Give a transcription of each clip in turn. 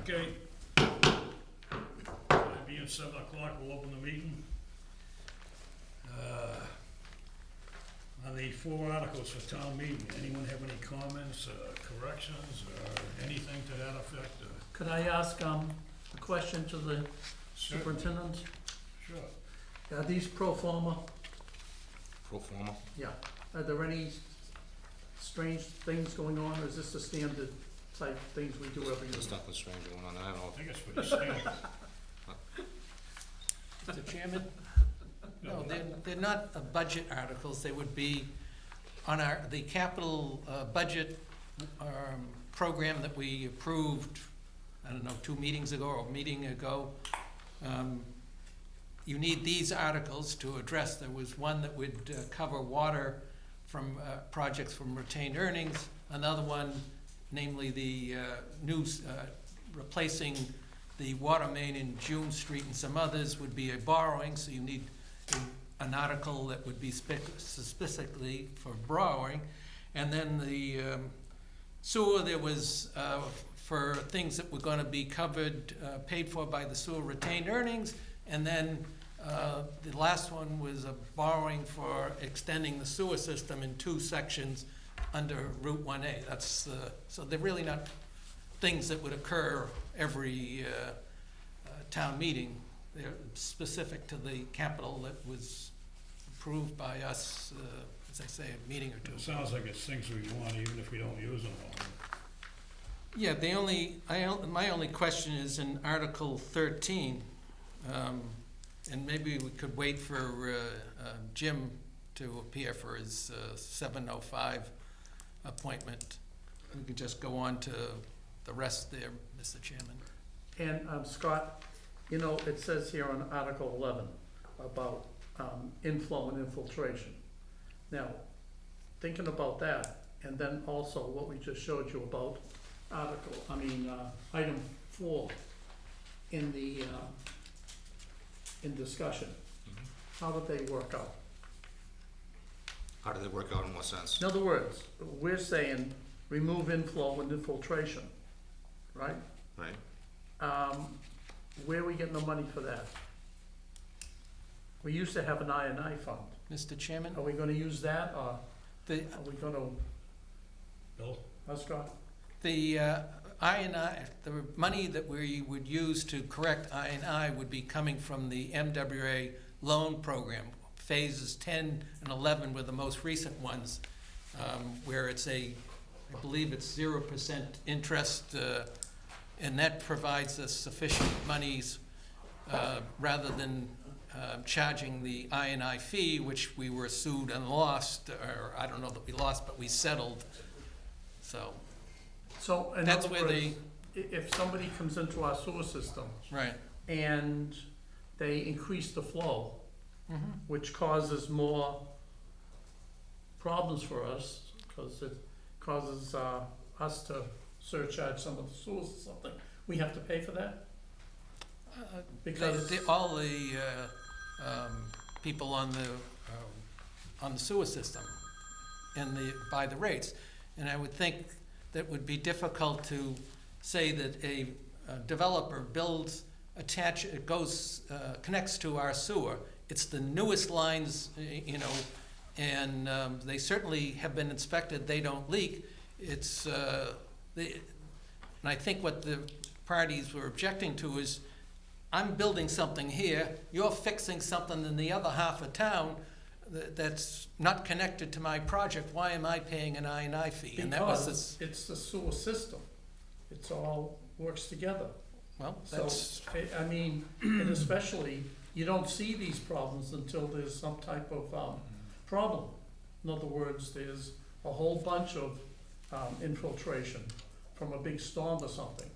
Okay. Being 7 o'clock, we'll open the meeting. On the 4 articles for town meeting, anyone have any comments, corrections, or anything to that effect? Could I ask a question to the Sure. superintendent? Sure. Are these pro forma? Pro forma? Yeah. Are there any strange things going on, or is this the standard type things we do every year? There's nothing strange going on. I don't I know. think it's pretty standard. Mr. Chairman? No, they're not budget articles. They would be on the capital budget program that we approved, I don't know, 2 meetings ago or a meeting ago. You need these articles to address. There was one that would cover water from projects from retained earnings. Another one, namely the replacing the water main in June Street and some others, would be a borrowing, so you need an article that would be specifically for borrowing. And then the sewer, there was for things that were going to be covered, paid for by the sewer retained earnings. And then the last one was a borrowing for extending the sewer system in 2 sections under Route 1A. That's so they're really not things that would occur every town meeting. They're specific to the capital that was approved by us, as I say, a meeting or 2. It sounds like it's things we want, even if we don't use them all. Yeah, my only question is in Article 13, and maybe we could wait for Jim to appear for his 7:05 appointment. We could just go on to the rest there, Mr. Chairman. And Scott, you know, it says here on Article 11 about inflow and infiltration. Now, thinking about that, and then also what we just showed you about item 4 in the in discussion. How did they work out? How do they work out in what sense? In other words, we're saying remove inflow and infiltration, right? Right. Where are we getting the money for that? We used to have an I&I fund. Mr. Chairman? Are we gonna use that, or The are we gonna, Bill? Scott? The I&I, the money that we would use to correct I&I would be coming from the MWA loan program. Phases 10 and 11 were the most recent ones, where it's I believe it's 0% interest, and that provides us sufficient monies rather than charging the I&I fee, which we were sued and lost, or I don't know that we lost, but we settled. So In that's other where words, if somebody comes into our sewer system right. and they increase the flow, Mm-hmm. which causes more problems for us, because it causes us to surcharge some of the sewers or something, we have to pay for that? Because All the people on the sewer system by the rates, and I would think that would be difficult to say that a developer connects to our sewer. It's the newest lines, and they certainly have been inspected. They don't leak. And I think what the parties were objecting to is, I'm building something here, you're fixing something in the other half of town that's not connected to my project. Why am I paying an I&I fee? And that was because it's the sewer system. It's all works together. well, So, that's and especially, you don't see these problems until there's some type of problem. In other words, there's a whole bunch of infiltration from a big storm or something,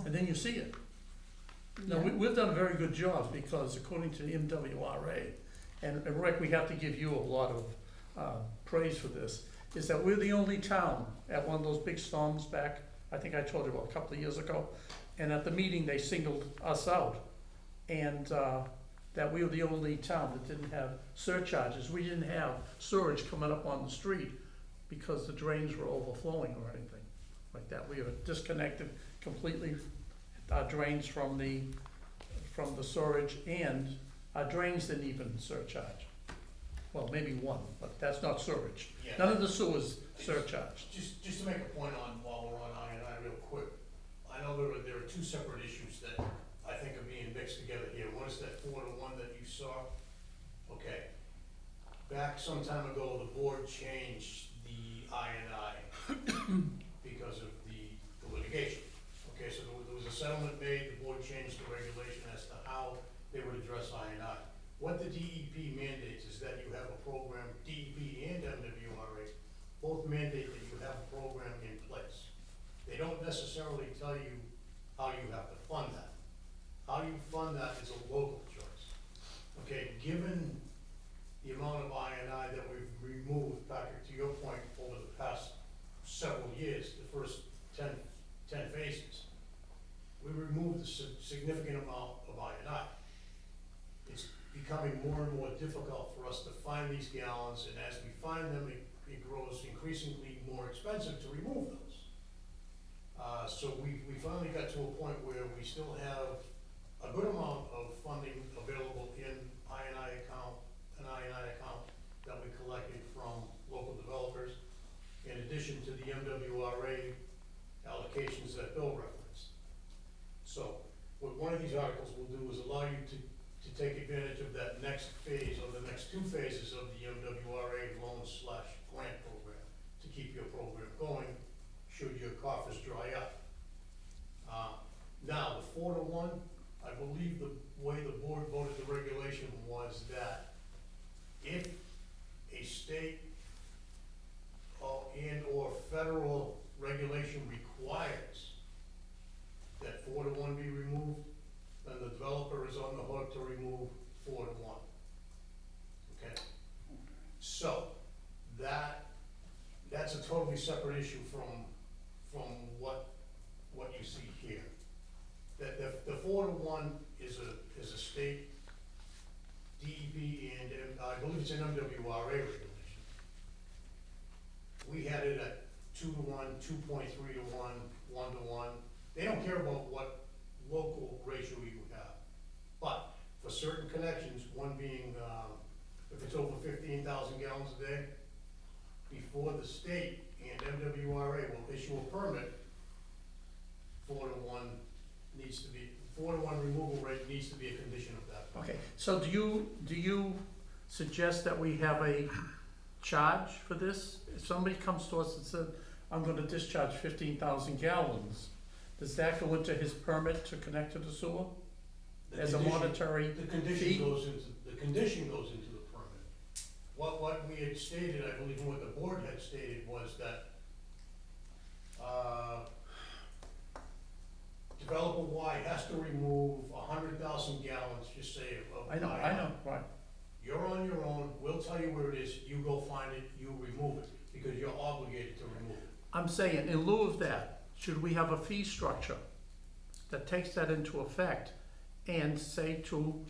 and then you see it. Now, we've done a very good job, because according to the MWRA, and Rick, we have to give you a lot of praise for this, is that we're the only town at one of those big storms back, I think I told you about a couple of years ago, and at the meeting, they singled us out, and that we were the only town that didn't have surcharges. We didn't have sewage coming up on the street because the drains were overflowing or anything like that. We were disconnected completely drains from the sewage, and our drains didn't even surcharge. Well, maybe one, but that's not sewage. Yeah. None of the sewers surcharged. Just to make a point on, while we're on I&I real quick, I know there are two separate issues that I think are being mixed together here. One is that 4-to-1 that you saw. Okay. Back some time ago, the board changed the I&I because of the litigation. Okay, so there was a settlement made, the board changed the regulation as to how they would address I&I. What the DEP mandates is that you have a program, DEP and MWRA, both mandate that you have a program in place. They don't necessarily tell you how you have to fund that. How you fund that is a local choice. Okay, given the amount of I&I that we've removed, Patrick, to your point, over the past several years, the first 10 phases, we removed a significant amount of I&I. It's becoming more and more difficult for us to find these gallons, and as we find them, it grows increasingly more expensive to remove those. So we finally got to a point where we still have a good amount of funding available in an I&I account that we collected from local developers, in addition to the MWRA allocations that Bill referenced. So what one of these articles will do is allow you to take advantage of that next phase, or the next two phases of the MWRA loan/grant program, to keep your program going, should your coffers dry up. Now, the 4-to-1, I believe the way the board voted the regulation was that if a state and/or federal regulation requires that 4-to-1 be removed, then the developer is on the hook to remove 4-to-1. Okay? So, that's a totally separate issue from what you see here. The 4-to-1 is a state DEP and I believe it's an MWRA regulation. We had it at 2-to-1, 2.3-to-1, 1-to-1. They don't care about what local ratio you have. But for certain connections, one being, if it's over 15,000 gallons a day, before the state and MWRA will issue a permit, 4-to-1 needs to be, 4-to-1 removal rate needs to be a condition of that. Okay, so do you suggest that we have a charge for this? If somebody comes to us and said, I'm gonna discharge 15,000 gallons, does that go into his permit to connect to the sewer? The As a condition- monetary The condition fee? the condition goes into the permit. What we had stated, I believe, and what the board had stated was that, developer Y has to remove 100,000 gallons, just say, of I know, right. You're on your own, we'll tell you where it is, you go find it, you remove it, because you're obligated to remove it. I'm saying, in lieu of that, should we have a fee structure that takes that into effect and say to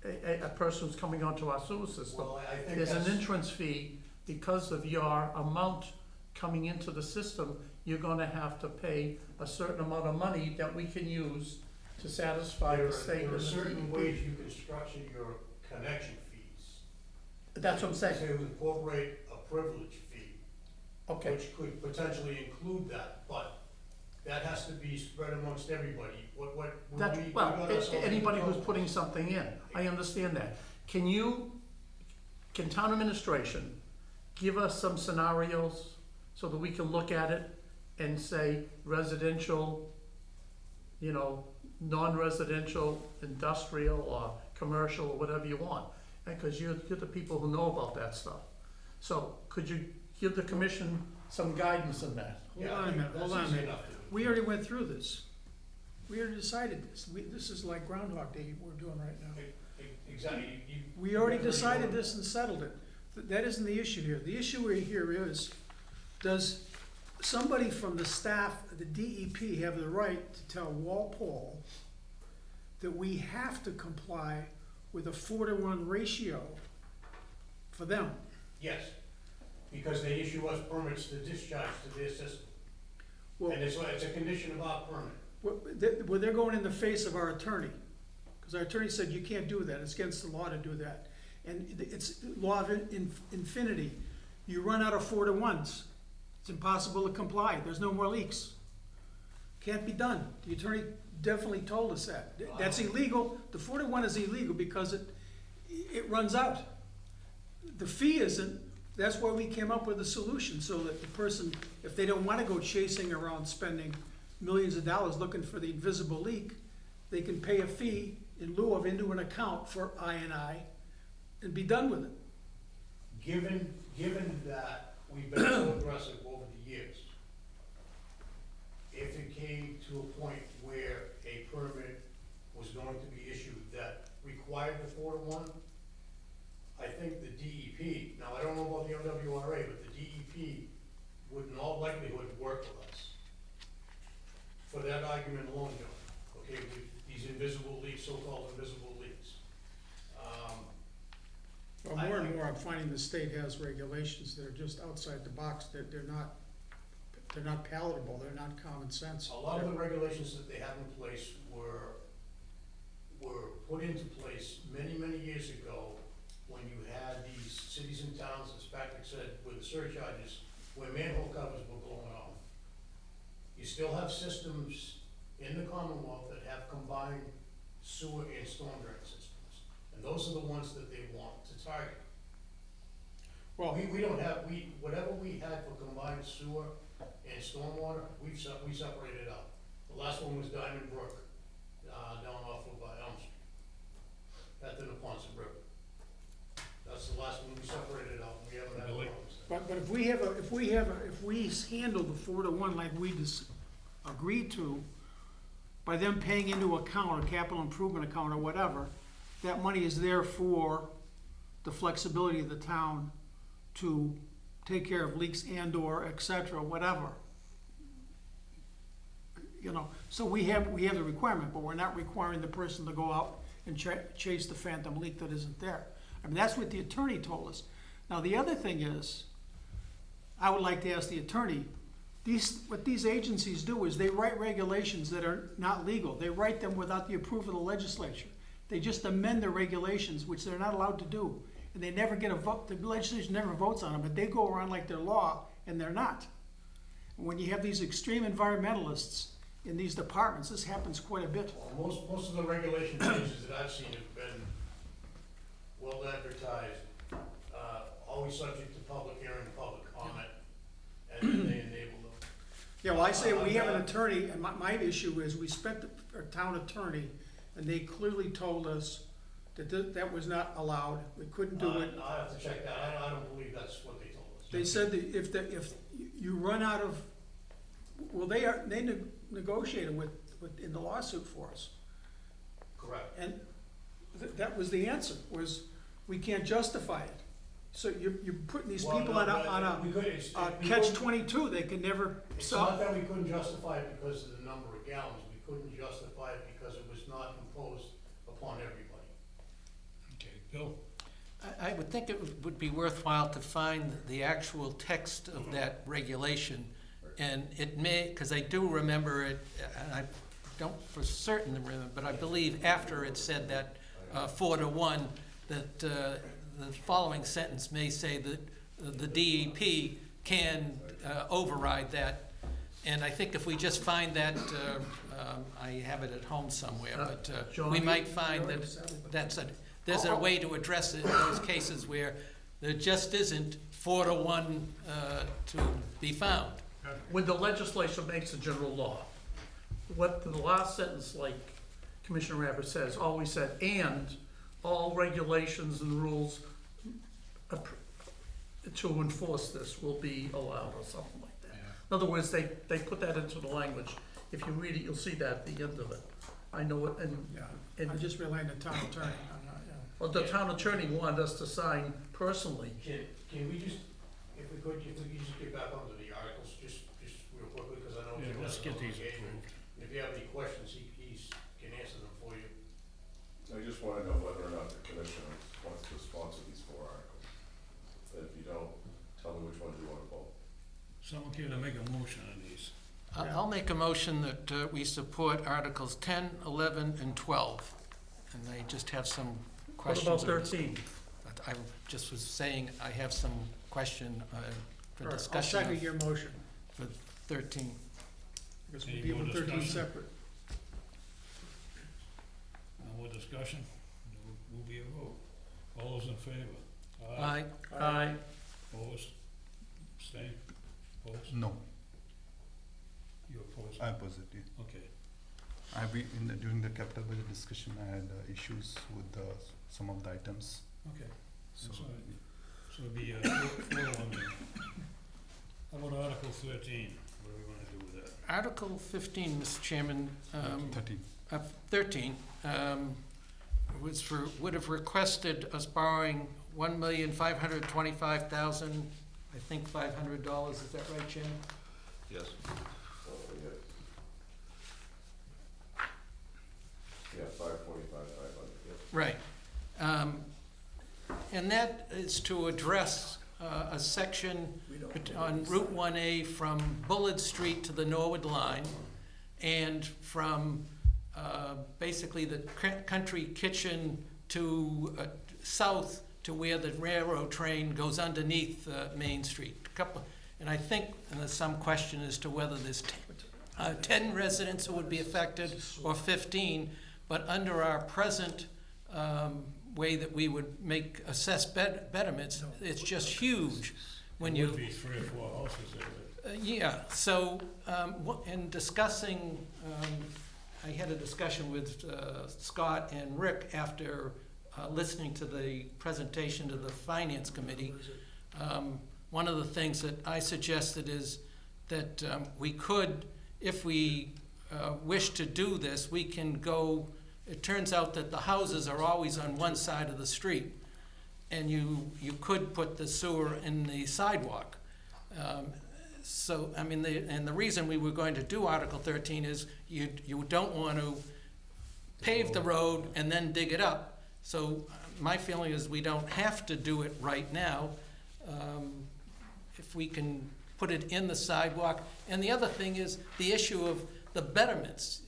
a person who's coming onto our sewer system, Well, I think there's that's, an entrance fee because of your amount coming into the system, you're gonna have to pay a certain amount of money that we can use to satisfy the state there and are the certain DEP. ways you can structure your connection fees. That's what I'm saying, To incorporate a privilege fee, okay, which could potentially include that, but that has to be spread amongst everybody. that, well, anybody who's putting something in, I understand that. Can town administration give us some scenarios so that we can look at it and say residential, non-residential, industrial, or commercial, or whatever you want? Because you're the people who know about that stuff. So could you give the commission some guidance in that? Yeah, Hold on a minute, hold on a that's easy minute. enough to do. We already went through this. We already decided this. This is like Groundhog Day we're doing right now. Exactly, We already decided this and settled it. That isn't the issue here. The issue here is, does somebody from the staff, the DEP, have the right to tell Walpole that we have to comply with a 4-to-1 ratio for them? Yes, because they issue us permits to discharge to their system. Well, And it's a condition of our permit. Well, they're going in the face of our attorney, because our attorney said you can't do that, it's against the law to do that. And it's law of infinity. You run out of 4-to-1s, it's impossible to comply, there's no more leaks. Can't be done. The attorney definitely told us that. That's illegal, the 4-to-1 is illegal because it runs out. The fee isn't, that's why we came up with a solution, so that the person, if they don't wanna go chasing around spending millions of dollars looking for the invisible leak, they can pay a fee in lieu of into an account for I&I and be done with it. Given that we've been so aggressive over the years, if it came to a point where a permit was going to be issued that required the 4-to-1, I think the DEP, now I don't know about the MWRA, but the DEP would in all likelihood work with us for that argument alone, John. Okay, with these invisible leaks, so-called invisible leaks. Well, more and more, I'm finding the state has regulations that are just outside the box, that they're not palatable, they're not common sense. A lot of the regulations that they have in place were put into place many, many years ago when you had these cities and towns, as Patrick said, with the surcharges, where manhole covers were blown off. You still have systems in the Commonwealth that have combined sewer and storm drain systems. And those are the ones that they want to target. Well, We don't have, whatever we had for combined sewer and stormwater, we separated out. The last one was Diamond Brook, down off of Elm Street, at the Neponset River. That's the last one we separated out, and we haven't had Really? problems. but if we handle the 4-to-1 like we just agreed to, by them paying into account, a capital improvement account or whatever, that money is there for the flexibility of the town to take care of leaks and/or et cetera, whatever. You know, so we have the requirement, but we're not requiring the person to go out and chase the phantom leak that isn't there. I mean, that's what the attorney told us. Now, the other thing is, I would like to ask the attorney, what these agencies do is they write regulations that are not legal. They write them without the approval of the legislature. They just amend the regulations, which they're not allowed to do. And they never get a vote, the legislature never votes on them, but they go around like they're law, and they're not. When you have these extreme environmentalists in these departments, this happens quite a bit. Well, most of the regulation changes that I've seen have been well advertised, always subject to public hearing, public comment, and then they enable them. Yeah, well, I say we have an attorney, and my issue is, we spent our town attorney, and they clearly told us that that was not allowed, we couldn't do it. I have to check that, I don't believe that's what they told us. They said that if you run out of, well, they negotiated with, in the lawsuit for us. Correct. And that was the answer, was we can't justify it. So you're putting these people on a catch-22, they can never It's solve. not that we couldn't justify it because of the number of gallons, we couldn't justify it because it was not imposed upon everybody. Okay, Bill? I would think it would be worthwhile to find the actual text of that regulation. And it may, because I do remember it, and I don't for certain remember, but I believe after it said that 4-to-1, that the following sentence may say that the DEP can override that. And I think if we just find that, I have it at home somewhere, but John, we might find that there's a way to address it in those cases where there just isn't 4-to-1 to be found. when the legislature makes a general law, what the last sentence, like Commissioner Abbott says, always said, and all regulations and rules to enforce this will be allowed, or something like that. In other words, they put that into the language. If you read it, you'll see that at the end of it. I know it, Yeah, I just rely on the town attorney, I'm not, yeah. well, the town attorney wanted us to sign personally. Can we just, if we could just get back onto the articles, just real quickly, because I know Yeah, Jim let's has get another these engagement. approved. If you have any questions, he can answer them for you. I just wanna know whether or not the commission wants to sponsor these 4 articles. And if you don't, tell me which ones you wanna vote. Someone care to make a motion on these? I'll make a motion that we support Articles 10, 11, and 12. And I just have some What questions. about 13? But I just was saying I have some question for All right, I'll discussion second your motion. for 13. I guess Any we'll deal more with 13 discussion? separate. No more discussion? Will be a vote. All those in favor? Aye. Aye. Opposed? Abstained? Opposed? No, You opposed? I oppose it. Yeah. Okay. During the capital budget discussion, I had issues with some of the items. Okay. So That's all right. So it'll be 4-1 then. How about Article 13? What are we gonna do with that? Article 15, Mr. Chairman, 13. 13, would have requested us borrowing $1,525,000, I think $500, is that right, Jim? Yes. Yeah. Yeah, 525, 500, yep. Right. And that is to address a section on Route 1A from Bullard Street to the Norwood line, and from basically the Country Kitchen to south to where the railroad train goes underneath Main Street. And I think there's some question as to whether there's 10 residents who would be affected or 15, but under our present way that we would assess betterments, it's just huge when There you. would be 3 or 4 houses there. Yeah, so, in discussing, I had a discussion with Scott and Rick after listening to the presentation to the Finance Committee. One of the things that I suggested is that we could, if we wish to do this, we can go, it turns out that the houses are always on one side of the street, and you could put the sewer in the sidewalk. So, I mean, and the reason we were going to do Article 13 is you don't want to pave the road and then dig it up. So my feeling is we don't have to do it right now. If we can put it in the sidewalk. And the other thing is the issue of the betterments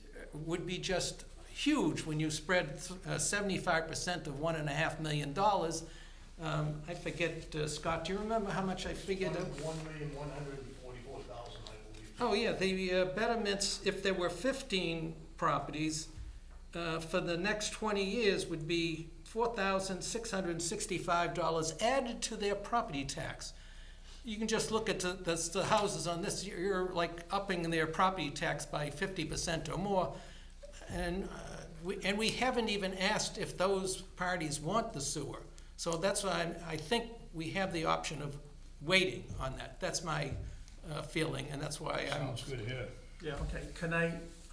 would be just huge when you spread 75% of $1.5 million. I forget, Scott, do you remember how much I figured out? 1,144,000, I believe. Oh, yeah, the betterments, if there were 15 properties, for the next 20 years would be $4,665 added to their property tax. You can just look at the houses on this, you're like upping their property tax by 50% or more. And we haven't even asked if those parties want the sewer. So that's why I think we have the option of waiting on that. That's my feeling, and that's why I'm. Sounds good here. Yeah, okay,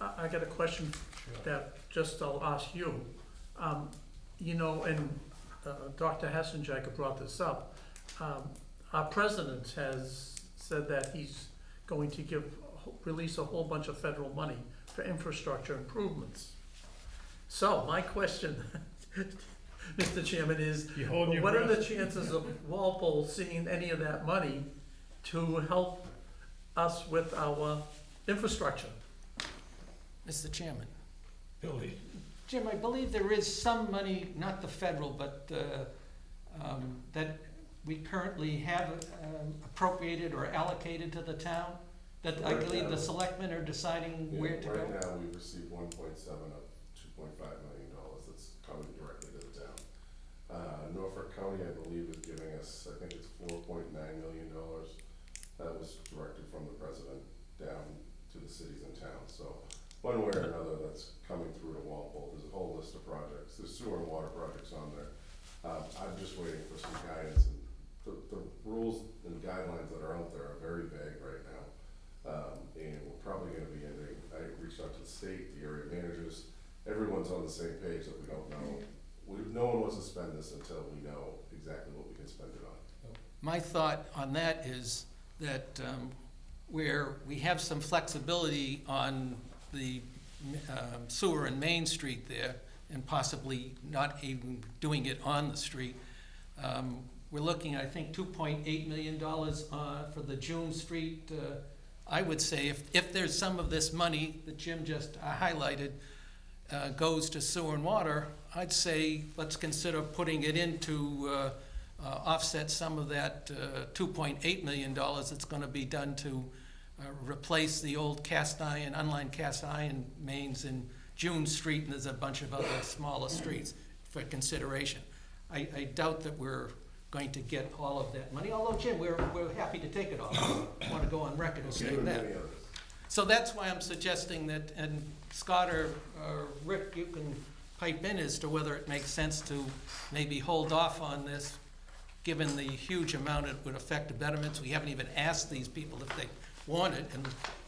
I got a question Sure. that just I'll ask you. You know, and Dr. Hassenjacker brought this up. Our president has said that he's going to release a whole bunch of federal money for infrastructure improvements. So my question, Mr. Chairman, is You holding your what are breath? the chances of Walpole seeing any of that money to help us with our infrastructure? Mr. Chairman. Billy, Jim, I believe there is some money, not the federal, but that we currently have appropriated or allocated to the town, that I Right believe now. the selectmen are deciding Yeah, where to go. Right now, we've received 1.7 of $2.5 million that's coming directly to the town. Norfolk County, I believe, is giving us, I think it's $4.9 million. That was directed from the president down to the cities and towns. So one way or another, that's coming through to Walpole. There's a whole list of projects. There's sewer and water projects on there. I'm just waiting for some guidance. And the rules and guidelines that are out there are very vague right now. And we're probably gonna be ending, I reached out to the state, the area managers, everyone's on the same page that we don't know. No one wants to spend this until we know exactly what we can spend it on. My thought on that is that where we have some flexibility on the sewer and Main Street there, and possibly not even doing it on the street, we're looking, I think, $2.8 million for the June Street I would say if there's some of this money that Jim just highlighted goes to sewer and water, I'd say let's consider putting it into offset some of that $2.8 million that's gonna be done to replace the old cast iron, unlined cast iron mains in June Street, and there's a bunch of other smaller streets for consideration. I doubt that we're going to get all of that money, although Jim, we're happy to take it all. I want to go on record as saying that. Many others. So that's why I'm suggesting that, and Scott or Rick, you can pipe in as to whether it makes sense to maybe hold off on this, given the huge amount it would affect the betterments. We haven't even asked these people if they want it,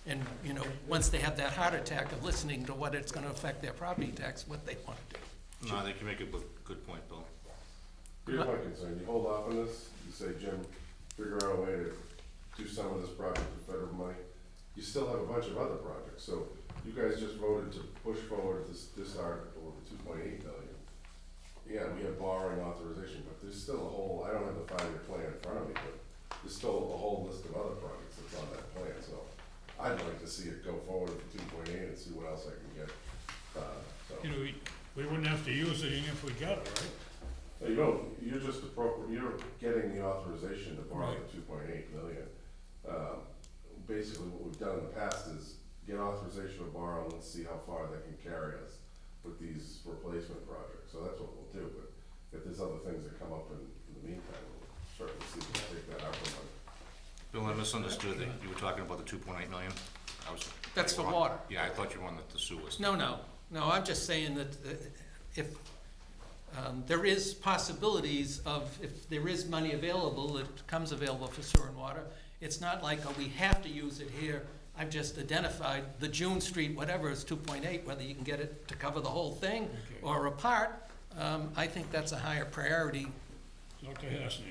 and you know, once they have that heart attack of listening to what it's gonna affect their property tax, what they want to do. No, I think you make a good point, Bill. Here's my concern, you hold off on this, you say, Jim, figure out a way to do some of this project with federal money. You still have a bunch of other projects, so you guys just voted to push forward this article of the $2.8 million. Yeah, we have borrowing authorization, but there's still a whole, I don't have the 5-year plan in front of me, but there's still a whole list of other projects that's on that plan, so I'd like to see it go forward with the 2.8 and see what else I can get, so. You know, we wouldn't have to use it even if we got it, right? No, you don't, you're just you're getting the authorization to borrow Right. the $2.8 million. Basically, what we've done in the past is get authorization to borrow and let's see how far they can carry us with these replacement projects. So that's what we'll do, but if there's other things that come up in the meantime, we'll certainly see if we can take that out from them. Bill, I misunderstood that you were talking about the 2.8 million. That's for wrong. water. Yeah, I thought you were on the sewers. No, I'm just saying that if there is possibilities of, if there is money available, that becomes available for sewer and water, it's not like, oh, we have to use it here. I've just identified the June Street, whatever is 2.8, whether you can get it to cover the whole thing Okay. or a part, I think that's a higher priority. Dr. Hassan.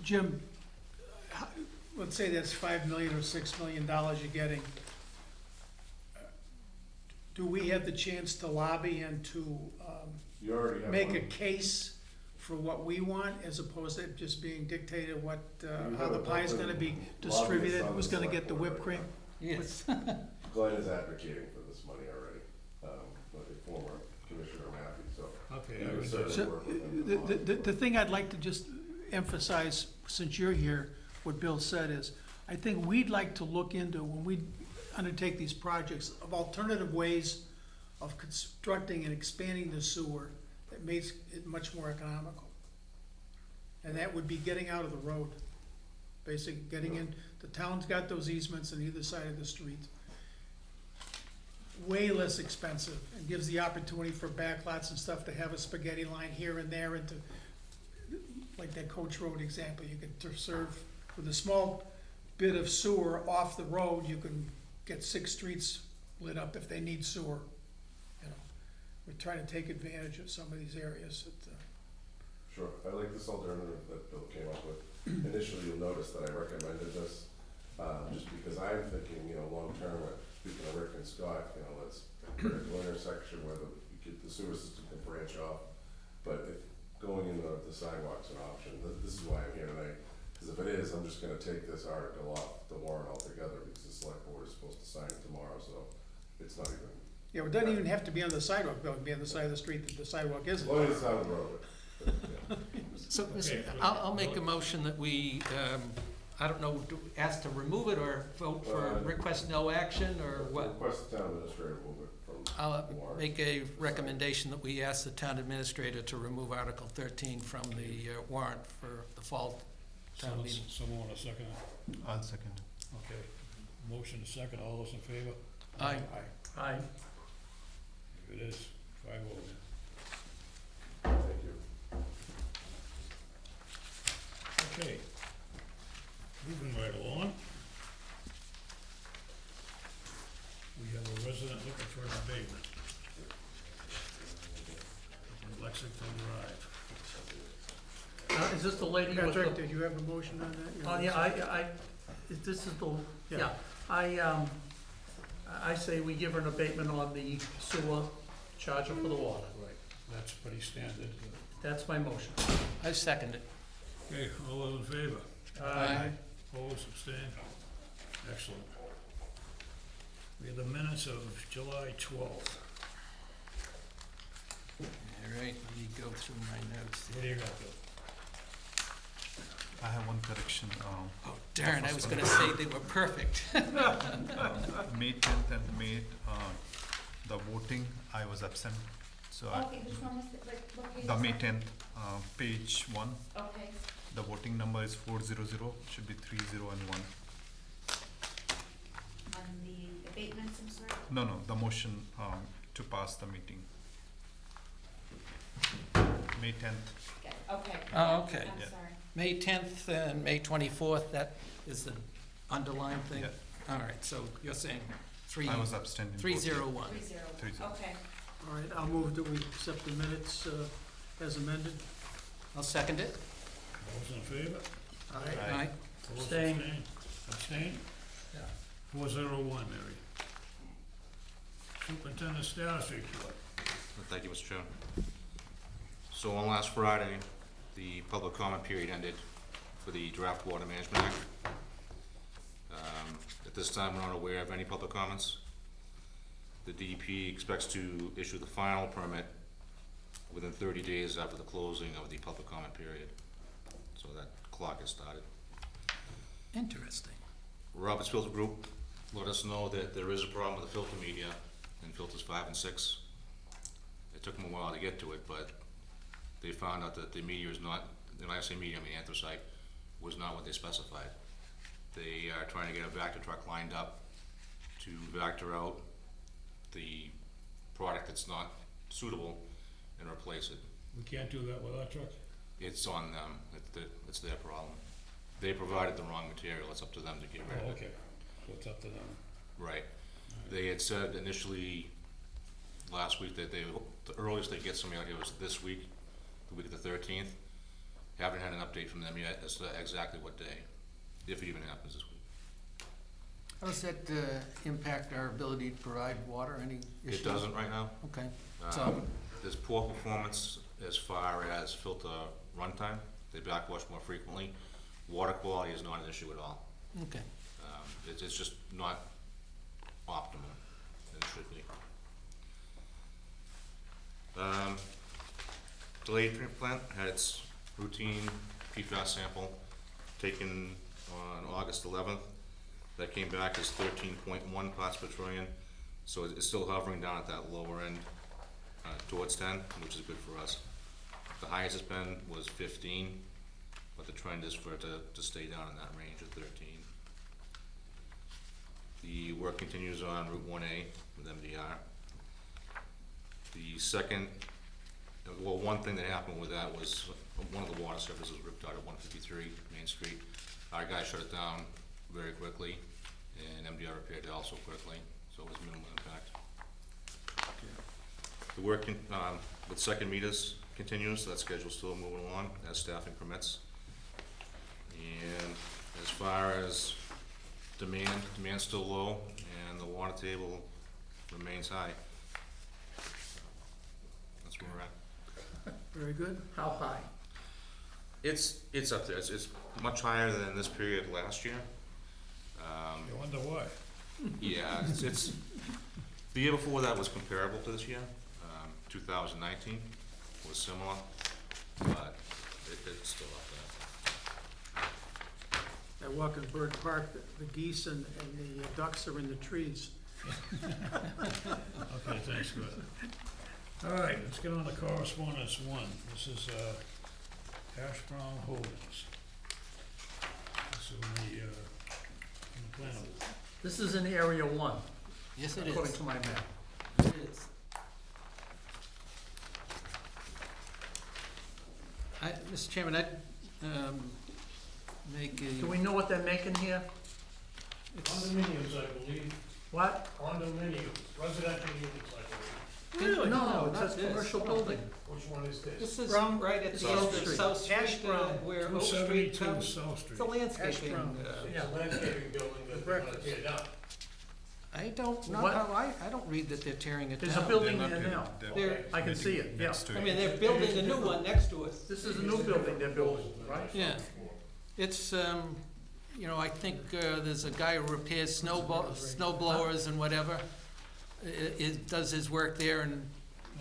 Jim, let's say that's $5 million or $6 million you're getting. Do we have the chance to lobby and to You already have make one. a case for what we want as opposed to just being dictated what, You how have the a pie's gonna be lobbyist distributed, on who's the gonna select get the board whipped right cream? Yes. Glenn is advocating for this money already, like a former Commissioner Matthew, so. Okay, we I would was, certainly So, work with them to the thing I'd like to just emphasize, since you're here, what Bill said is, I think we'd like to look into, when we undertake these projects, of alternative ways of constructing and expanding the sewer that makes it much more economical. And that would be getting out of the road, basically getting in, the town's got those easements on either side of the street. Way less expensive, and gives the opportunity for backlots and stuff to have a spaghetti line here and there, and to, like that Coach Road example, you could serve with a small bit of sewer off the road, you can get 6 streets lit up if they need sewer. You know, we're trying to take advantage of some of these areas that, Sure, I like this alternative that Bill came up with. Initially, you'll notice that I recommended this, just because I'm thinking, long-term, speaking of Rick and Scott, let's critical intersection where the sewer system can branch off. But if going into the sidewalk's an option, this is why I'm here tonight. Because if it is, I'm just gonna take this article off the warrant altogether, because the select board is supposed to sign it tomorrow, so it's not even, yeah, it doesn't even have to be on the sidewalk, Bill, it can be on the side of the street that the sidewalk as isn't. long as it's on the road. But, yeah. So, Okay. I'll make a motion that we, I don't know, ask to remove it or vote for request no action or what? Request the town administrator to move it from I'll the warrant. make a recommendation that we ask the town administrator to remove Article 13 from the warrant for the fall town meeting. someone want a second? I'll second. Okay, motion to second, all those in favor? Aye. Aye. If it is, 5-0. Thank you. Okay, moving right along. We have a resident looking for an abatement. On Lexington Drive. Is this the lady with Patrick, the? did you have a motion on that? Oh, yeah, this is the, yeah, I say we give her an abatement on the sewer, charge her for the water. Right, that's pretty standard. That's my motion. I second it. Okay, all those in favor? Aye. Opposed, abstained? Excellent. We have the minutes of July 12th. All right, let me go through my notes. What do you got, Bill? I have one correction. Oh darn, I was gonna say they were perfect. May 10th and May, the voting, I was absent. So Okay, which one was it, what page? the is May that? 10th, page 1, Okay, the voting number is 400, should be 30 and 1. on the abatements, I'm sorry. No, the motion to pass the meeting. May 10th. Okay, okay. Oh, okay. I'm Yeah. sorry. May 10th and May 24th, that is the underlined thing? Yeah. All right, so you're saying I was abstaining. 301. 3-0. 3-0. Okay. All right, I'll move that we accept the minutes as amended. I'll second it. Those in favor? Aye. Aye. Opposed, Abstain. Abstain? Yeah. 401, Mary. Superintendent status report. Thank you, Mr. Chairman. So on last Friday, the public comment period ended for the Draft Water Management Act. At this time, we're not aware of any public comments. The DEP expects to issue the final permit within 30 days after the closing of the public comment period. So that clock has started. Interesting. Roberts Filter Group let us know that there is a problem with the filter media in filters 5 and 6. It took them a while to get to it, but they found out that the media is not, and when I say media, I mean anthracite, was not what they specified. They are trying to get a Vector truck lined up to Vector out the product that's not suitable and replace it. We can't do that with our truck? It's on them, it's their problem. They provided the wrong material, it's up to them to get rid Oh, of it. okay. So it's up to them. Right. They had said initially, last week, that the earliest they'd get somebody out here was this week, the week of the 13th. Haven't had an update from them yet as to exactly what day, if it even happens this week. How does that impact our ability to provide water? Any issues? It doesn't right now. Okay, Um, so, There's poor performance as far as filter runtime. They backwash more frequently. Water quality is not an issue at all. okay. It's just not optimal, and it should be. Delayed treatment plant had its routine PFAS sample taken on August 11th. That came back as 13.1 parts per trillion, so it's still hovering down at that lower end towards 10, which is good for us. The highest it's been was 15, but the trend is for it to stay down in that range of 13. The work continues on Route 1A with MDR. The second, well, one thing that happened with that was one of the water services was ripped out at 153 Main Street. Our guys shut it down very quickly, and MDR repaired it also quickly, so it was minimal impact. The work with second meters continues, so that schedule's still moving along as staffing permits. And as far as demand's still low, and the water table remains high. That's where we're at. Very good. How high? It's up there, it's much higher than this period last year. I wonder why. Yeah, it's, the year before that was comparable to this year. 2019 was similar, but it's still up there. I walk in Bird Park, the geese and the ducks are in the trees. Okay, thanks, Chris. All right, let's get on to correspondence 1. This is Hash Brown Holdings. This is in the plan. This is in Area 1, Yes, it according is. to my map. It is. Mr. Chairman, I'd make a. Do we know what they're making here? Condominiums, I believe, What? condominiums, residential units, I Really? No, No, it not says this. commercial building. believe. Which one is this? This is Brown- right at the South end of Street. South Street, Hash brown. where Oak Street 272 comes. South Street. It's a landscaping, brown. It's Yeah. a landscaping building that they're gonna tear down. I don't know What? how, I don't read that they're tearing it down. There's a building They're there not now. They're, I can see it, yeah. Next to I it. mean, they're building a new one next to it. This is a new building they're building, right? Yeah. It's, you know, I think there's a guy who repairs snow blowers and whatever. Does his work there, and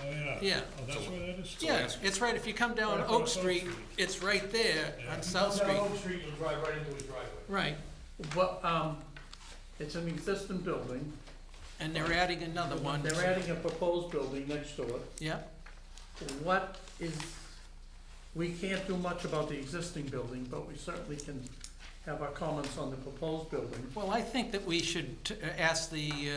Oh, yeah. yeah. Oh, that's where that is? Yeah, it's right, if you come down Right Oak across Oak Street, Street. it's right there Yeah. on South Come Street. down Oak Street, you'll drive right into his driveway. Right, But, it's an existing building. and they're adding another one. They're adding a proposed building next to it. Yeah, What is, we can't do much about the existing building, but we certainly can have our comments on the proposed building. well, I think that we should ask the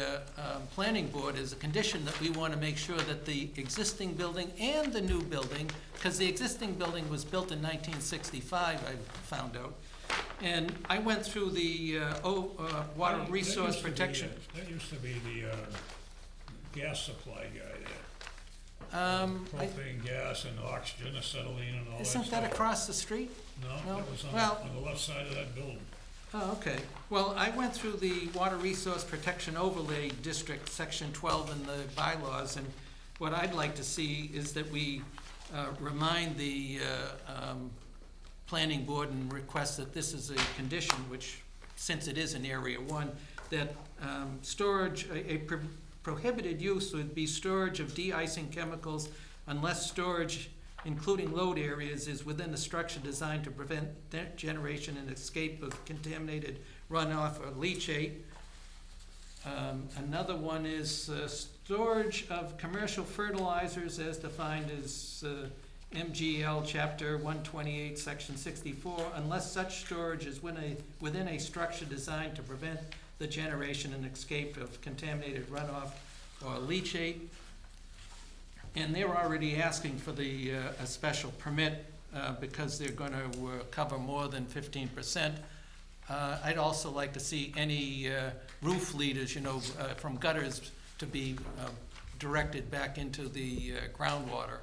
planning board as a condition that we want to make sure that the existing building and the new building, because the existing building was built in 1965, I found out. And I went through the Water That Resource used to be, Protection. That used to be the gas supply guy there. Propane gas and oxygen, acetylene and all that stuff. Isn't that across the street? No, No? that was Well- on the left side of that building. Oh, okay. Well, I went through the Water Resource Protection Overlay District, Section 12 in the bylaws, and what I'd like to see is that we remind the planning board and request that this is a condition, which, since it is in Area 1, that storage, prohibited use would be storage of de-icing chemicals unless storage, including load areas, is within the structure designed to prevent generation and escape of contaminated runoff or leachate. Another one is storage of commercial fertilizers as defined as MGL Chapter 128, Section 64, unless such storage is within a structure designed to prevent the generation and escape of contaminated runoff or leachate. And they're already asking for a special permit because they're gonna cover more than 15%. I'd also like to see any roof leaders, from gutters to be directed back into the groundwater.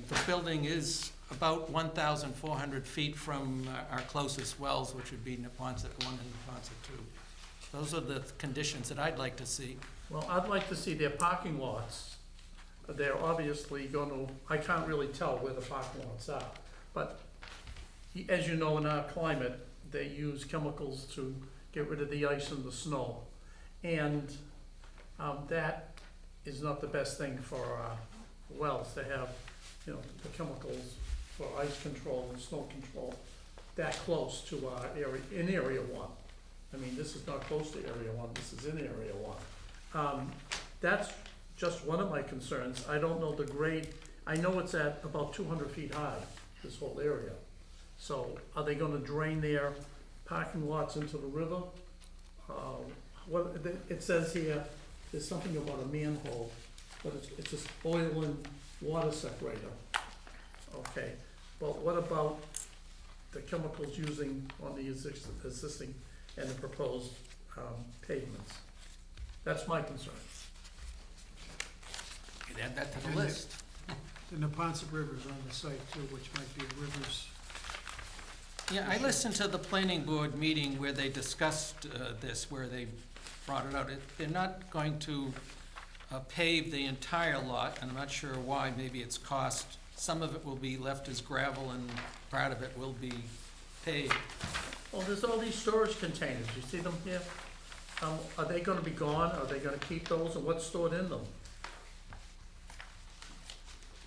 The building is about 1,400 feet from our closest wells, which would be Neponset 1 and Neponset 2. Those are the conditions that I'd like to see. Well, I'd like to see their parking lots. They're obviously gonna, I can't really tell where the parking lots are, but as you know, in our climate, they use chemicals to get rid of the ice and the snow. And that is not the best thing for wells, to have, the chemicals for ice control and snow control that close to our area, in Area 1. I mean, this is not close to Area 1, this is in Area 1. That's just one of my concerns. I don't know the grade. I know it's at about 200 feet high, this whole area. So are they gonna drain their parking lots into the river? It says here, there's something about a manhole, but it's just oil and water separator. Okay, but what about the chemicals using on the existing and the proposed pavements? That's my concern. Could add that to the And list. The Neponset River's on the site too, which might be a river's. Yeah, I listened to the planning board meeting where they discussed this, where they brought it out. They're not going to pave the entire lot, and I'm not sure why. Maybe it's cost. Some of it will be left as gravel and part of it will be paved. Well, there's all these storage containers, you see them here? Are they gonna be gone? Are they gonna keep those, and what's stored in them?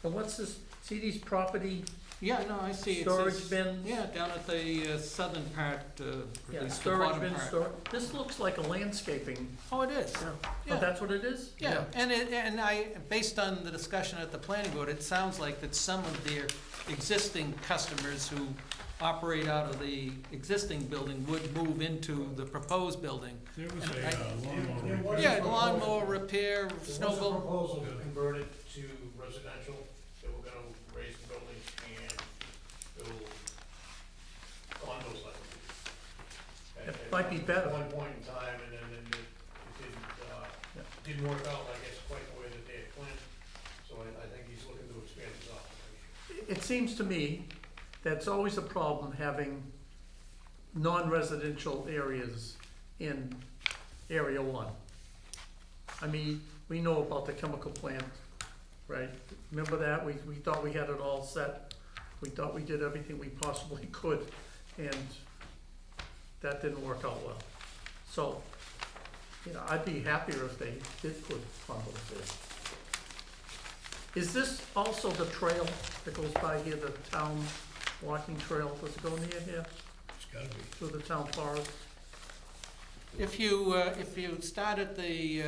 And what's this, see these property Yeah, no, I see. It storage says- bins? Yeah, down at the southern part, at Yeah, least the storage bottom bins, part. this looks like a landscaping. Oh, it is. Oh, Yeah. that's what it is? Yeah, and based on the discussion at the planning board, it sounds like that some of their existing customers who operate out of the existing building would move into the proposed building. There was And a lawnmower There repair. was Yeah, a lawnmower repair, There was a snowball. proposal to convert it to residential, they were gonna raise the building and build condos like it. It might be better. At one point in time, and then it didn't work out, I guess, quite the way that they had planned. So I think he's looking to expand his operation. It seems to me that's always a problem having non-residential areas in Area 1. I mean, we know about the chemical plant, right? Remember that? We thought we had it all set. We thought we did everything we possibly could. And that didn't work out well. So, you know, I'd be happier if they did put condos there. Is this also the trail that goes by here, the town walking trail, does it go near here, It's gotta be. through the town forest? If you started the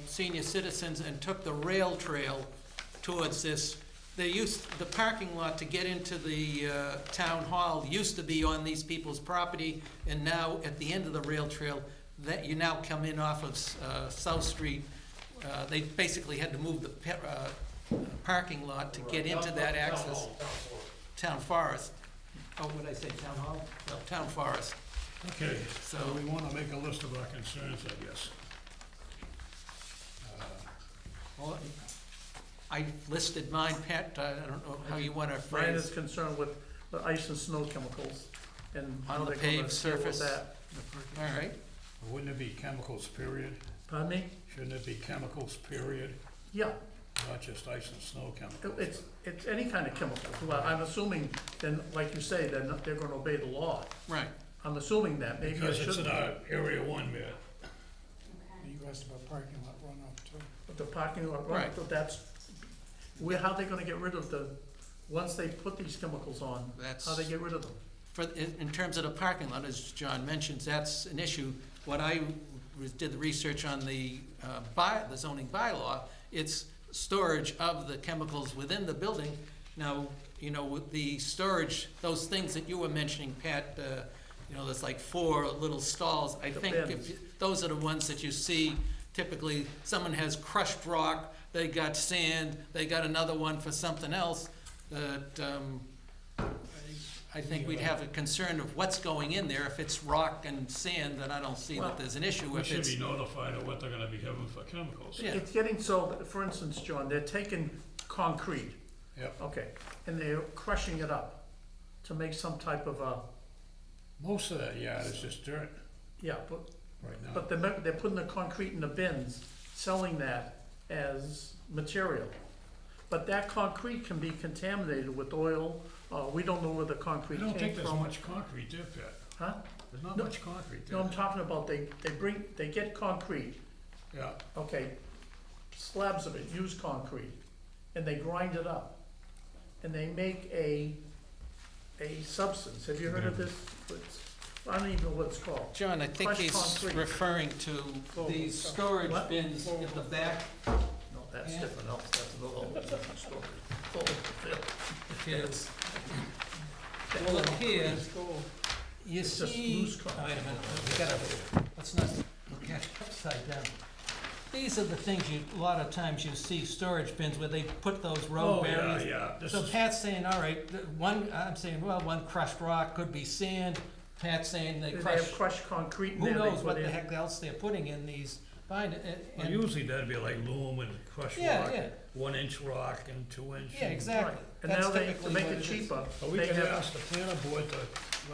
senior citizens and took the rail trail towards this, the parking lot to get into the town hall used to be on these people's property, and now at the end of the rail trail, that you now come in off of South Street. They basically had to move the parking lot to get into that access. Town forest. Oh, what did I say, town hall? No, town forest. Okay, so So- we wanna make a list of our concerns, I guess. Well, I listed mine, Pat, I don't know how you wanna Brian is phrase. concerned with the ice and snow chemicals and how On the they're gonna deal paved with surface. that. All right, Wouldn't it be chemicals, period? Pardon me? Shouldn't it be chemicals, period? Yeah, Not just ice and snow chemicals? it's any kind of chemical. Well, I'm assuming, then, like you say, they're gonna obey the law. right. I'm assuming that, maybe I Because it's in shouldn't. our area one bit. Okay. You asked about parking lot runoff too. But the parking lot, Right. so that's, how they gonna get rid of once they put these chemicals on, That's, how they get rid of them? in terms of the parking lot, as John mentions, that's an issue. What I did the research on the zoning bylaw, it's storage of the chemicals within the building. Now, you know, with the storage, those things that you were mentioning, Pat, you know, there's like 4 little stalls. I The think bins. those are the ones that you see typically. Someone has crushed rock, they got sand, they got another one for something else. That, I think we'd have a concern of what's going in there. If it's rock and sand, then I don't see Well, that there's an issue. We If should it's, be notified of what they're gonna be having for chemicals. Yeah. It's getting so, that, for instance, John, they're taking concrete, Yep, okay, and they're crushing it up to make some type of a, most of that yard is just dirt yeah, but right now. But they're putting the concrete in the bins, selling that as material. But that concrete can be contaminated with oil, we don't know where the I concrete don't came think there's from. much concrete there, Pat. Huh? There's not No. much concrete No, I'm there. talking about they get concrete, Yeah, okay, slabs of it, used concrete, and they grind it up. And they make a substance, have you heard of this? I don't even know what it's called. John, I think Crushed he's concrete. referring to these storage What? bins at the back. No, that's Yeah. different else, that's another whole different story. Full of filth. Is, look here, you It's just see, loose wait a concrete. minute, we gotta, let's not look at it upside down. These are the things a lot of times you see storage bins where they put those road oh, yeah, barriers. yeah, this So is, Pat's saying, all right, I'm saying, well, one crushed rock could be sand. Pat's saying they They crush, have crushed concrete in who there, they knows what put the in. heck else they're putting in these, bind, well, and, usually that'd be like loam and crushed yeah, rock, yeah, 1-inch rock and 2-inch. yeah, exactly. Right. And That's now they, to typically make what it is. cheaper, But we they can have, ask the planner board to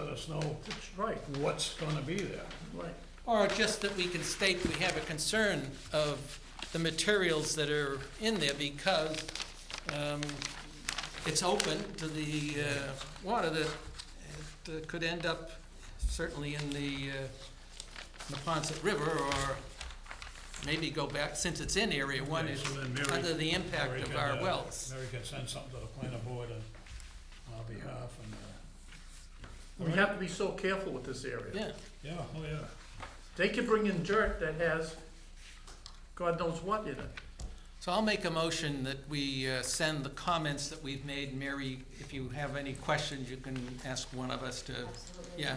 let us know right, what's gonna be there. right. Or just that we can state we have a concern of the materials that are in there because it's open to the water that it could end up certainly in the Neponset River or maybe go back, since it's in Area 1, Okay, it's so then Mary- under the impact Mary of can, our wells. Mary can send something to the planner board on our behalf and, We have to be so careful with this area. Yeah, yeah, oh, yeah. They could bring in dirt that has God knows what in it. so I'll make a motion that we send the comments that we've made. Mary, if you have any questions, you can ask one of us to, Absolutely. yeah.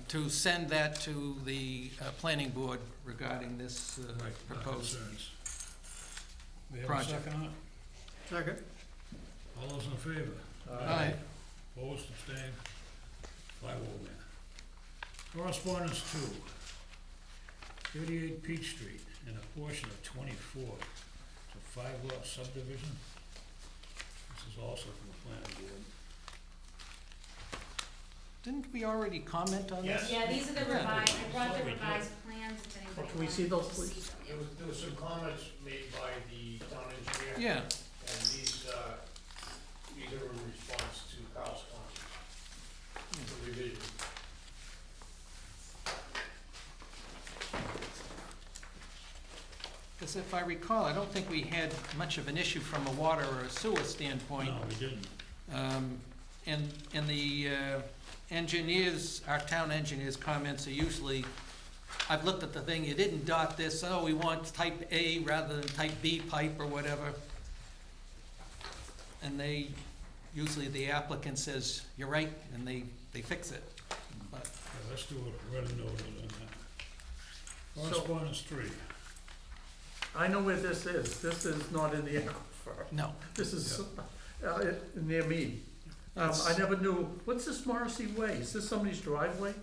To send that to the planning board regarding this Right, our proposed. concerns. We have a project. second on it? Second. All those in favor? Aye. Opposed, abstained? 5-0 then. Correspondence 2. 38 Peach Street and a portion of 24. It's a 5-lot subdivision. This is also from the planning board. Didn't we already comment on this? Yeah, these are the Yeah. revised, I brought the Thought we did. revised plans, if anybody Can we wants see those, to please? see them. There was some comments made by the town engineer. Yeah, And these are in response to Kyle's comments. The revision. if I recall, I don't think we had much of an issue from a water or a sewer standpoint. No, we didn't. And the engineers, our town engineers' comments are usually, I've looked at the thing, you didn't dot this, oh, we want type A rather than type B pipe or whatever. And they, usually the applicant says, you're right, and they fix it. But Yeah, let's do a red note on that. So- Correspondence 3. I know where this is. This is not in the aquifer. no, This is near me. That's- I never knew, what's this Morrissey Way? Is this somebody's driveway?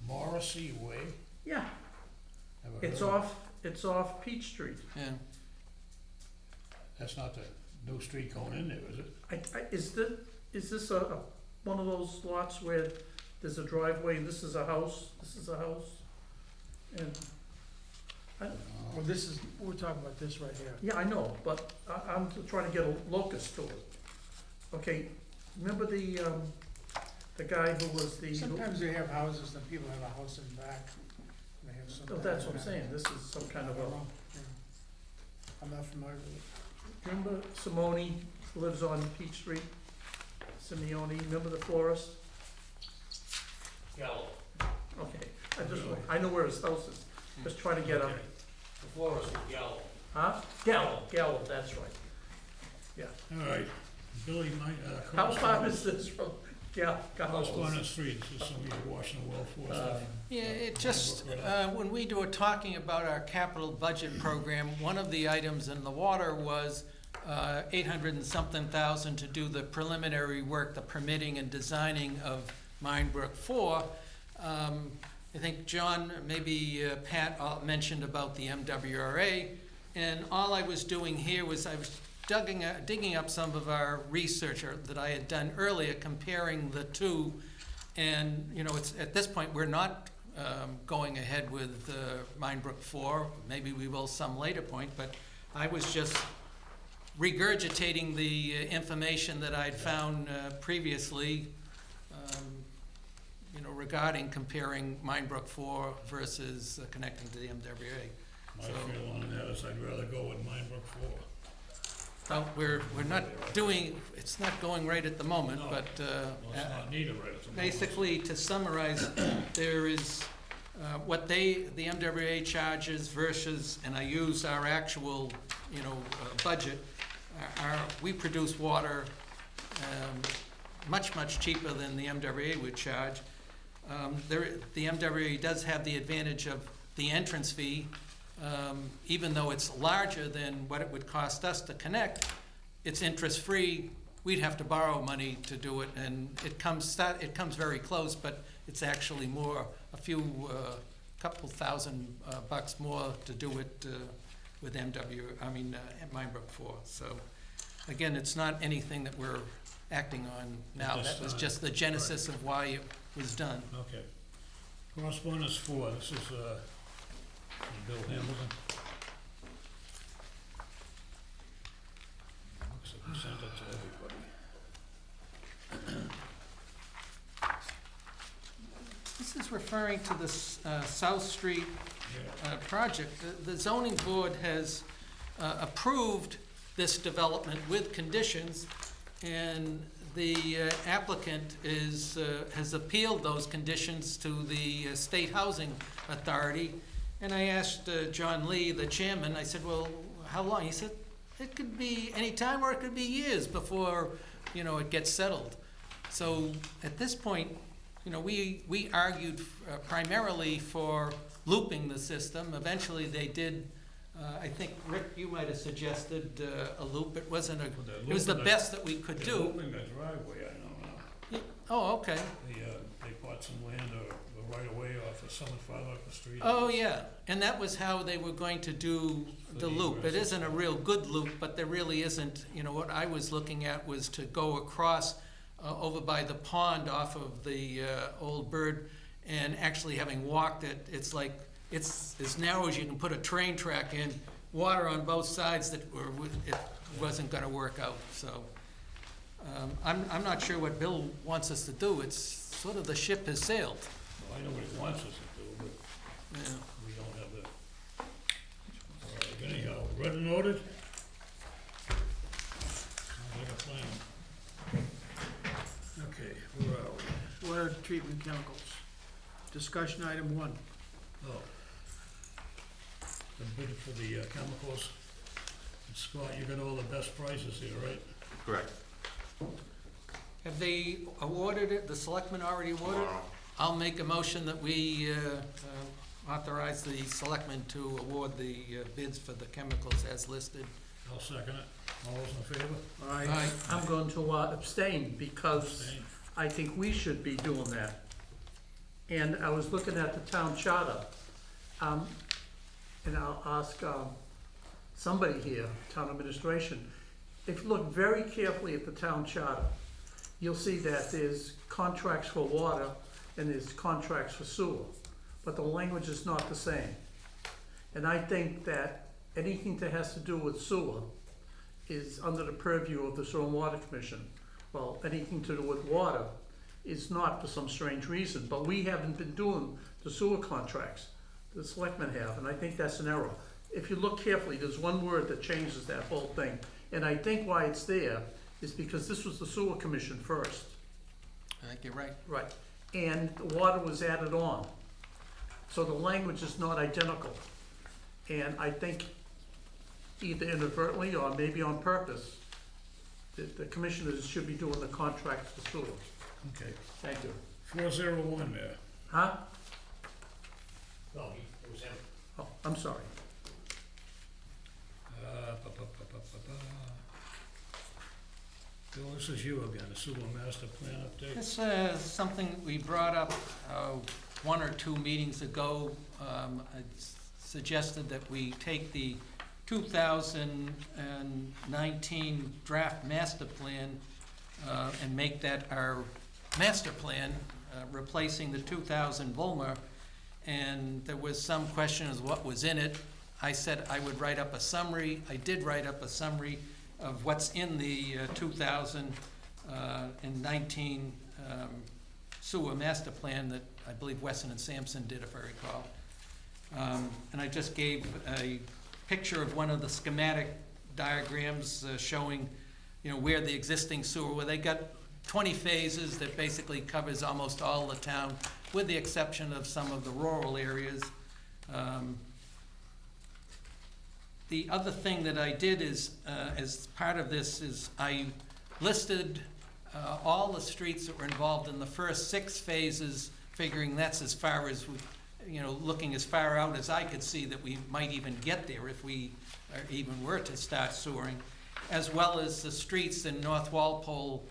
Morrissey Way? Yeah, Never it's heard of off, it's off Peach Street. yeah. it. That's not the new street going in there, is it? Is this one of those lots where there's a driveway, and this is a house, and, Well, this is, we're talking about this right here. yeah, I know, but I'm trying to get a locus to it. Okay, remember the guy who was the. Sometimes they have houses, and people have a house in back, and they have some. Oh, that's what I'm saying, this is some kind of a, I'm not familiar with it. remember Simone lives on Peach Street? Simeone, remember the florist? Gallo, Okay, I know where his house is, just trying to get a, Okay. the florist is Gallo. huh? Gallo, that's right. All right, Billy, How far is this from Gallo's? Correspondence 3, this is somebody you're watching the well for. so- Yeah, it just, when we were talking about our capital budget program, one of the items in the water was 800 and something thousand to do the preliminary work, the permitting and designing of Minebrook 4. I think John, maybe Pat mentioned about the MWRA, and all I was doing here was I was digging up some of our research that I had done earlier, comparing the two. And, you know, it's, at this point, we're not going ahead with Minebrook 4. Maybe we will some later point, but I was just regurgitating the information that I'd found previously, you know, regarding comparing Minebrook 4 versus connecting to the MWA. My feel on that is I'd rather go with Minebrook 4. Well, we're not doing, it's not going right at the moment, No. but Well, it's not needed right at the moment. basically, to summarize, there is what the MWA charges versus, and I use our actual, you know, budget. We produce water much, much cheaper than the MWA would charge. The MWA does have the advantage of the entrance fee. Even though it's larger than what it would cost us to connect, it's interest-free. We'd have to borrow money to do it, and it comes very close, but it's actually more, couple thousand bucks more to do it with Minebrook 4. So, again, it's not anything that we're acting on now. Just, That was just the genesis of why it was done. Okay. Correspondence 4, this is Bill Hamilton. Looks like he sent it to everybody. This is referring to the South Street Yeah. project. The zoning board has approved this development with conditions, and the applicant has appealed those conditions to the State Housing Authority. And I asked John Lee, the chairman, I said, well, how long? He said, it could be any time or it could be years before, you know, it gets settled. So at this point, you know, we argued primarily for looping the system. Eventually they did, I think, Rick, you might have suggested a loop. It wasn't Well, they're it was the looping best that we could They're do. looping the driveway, I know now. Oh, okay. They bought some land right away off of somewhat farther up the street. Oh, yeah, and that was how they were going to do the loop. It isn't a real good loop, but there really isn't, you know, what I was looking at was to go across over by the pond off of the old Bird, and actually having walked it, it's like, it's as narrow as you can put a train track in, water on both sides it wasn't gonna work out, so. I'm not sure what Bill wants us to do. It's sort of the ship has sailed. Well, I know what he wants us to do, but Yeah. we don't have the, all right, anyhow, Read and noted? Sounds like a plan. Okay, where are we? Water treatment chemicals. Discussion item 1. Oh. The bid for the chemicals. And Scott, you got all the best prices here, right? Correct. Have they awarded it, the selectmen already awarded it? Tomorrow. I'll make a motion that we authorize the selectmen to award the bids for the chemicals as listed. I'll second it. All those in favor? Aye. I'm going to abstain because Abstain. I think we should be doing that. And I was looking at the town charter, and I'll ask somebody here, town administration, if you look very carefully at the town charter, you'll see that there's contracts for water and there's contracts for sewer, but the language is not the same. And I think that anything that has to do with sewer is under the purview of the Sewer and Water Commission. Well, anything to do with water is not for some strange reason, but we haven't been doing the sewer contracts. The selectmen have, and I think that's an error. If you look carefully, there's one word that changes that whole thing. And I think why it's there is because this was the sewer commission first. I think you're right. Right. And the water was added on. So the language is not identical. And I think either inadvertently or maybe on purpose, the commissioners should be doing the contracts for sewer. Okay. Thank you. 401 there. Huh? No, it was him. Oh, I'm sorry. Bill, this is you again, the sewer master plan update. This is something we brought up 1 or 2 meetings ago. I suggested that we take the 2019 draft master plan and make that our master plan, replacing the 2000 Volmer. And there was some question as what was in it. I said I would write up a summary. I did write up a summary of what's in the 2019 sewer master plan that I believe Wesson and Sampson did, if I recall. And I just gave a picture of one of the schematic diagrams showing, where the existing sewer, where they got 20 phases that basically covers almost all the town, with the exception of some of the rural areas. The other thing that I did is, as part of this, is I listed all the streets that were involved in the first 6 phases, figuring that's as far as, looking as far out as I could see that we might even get there if we even were to start sewering, as well as the streets in North Walpole,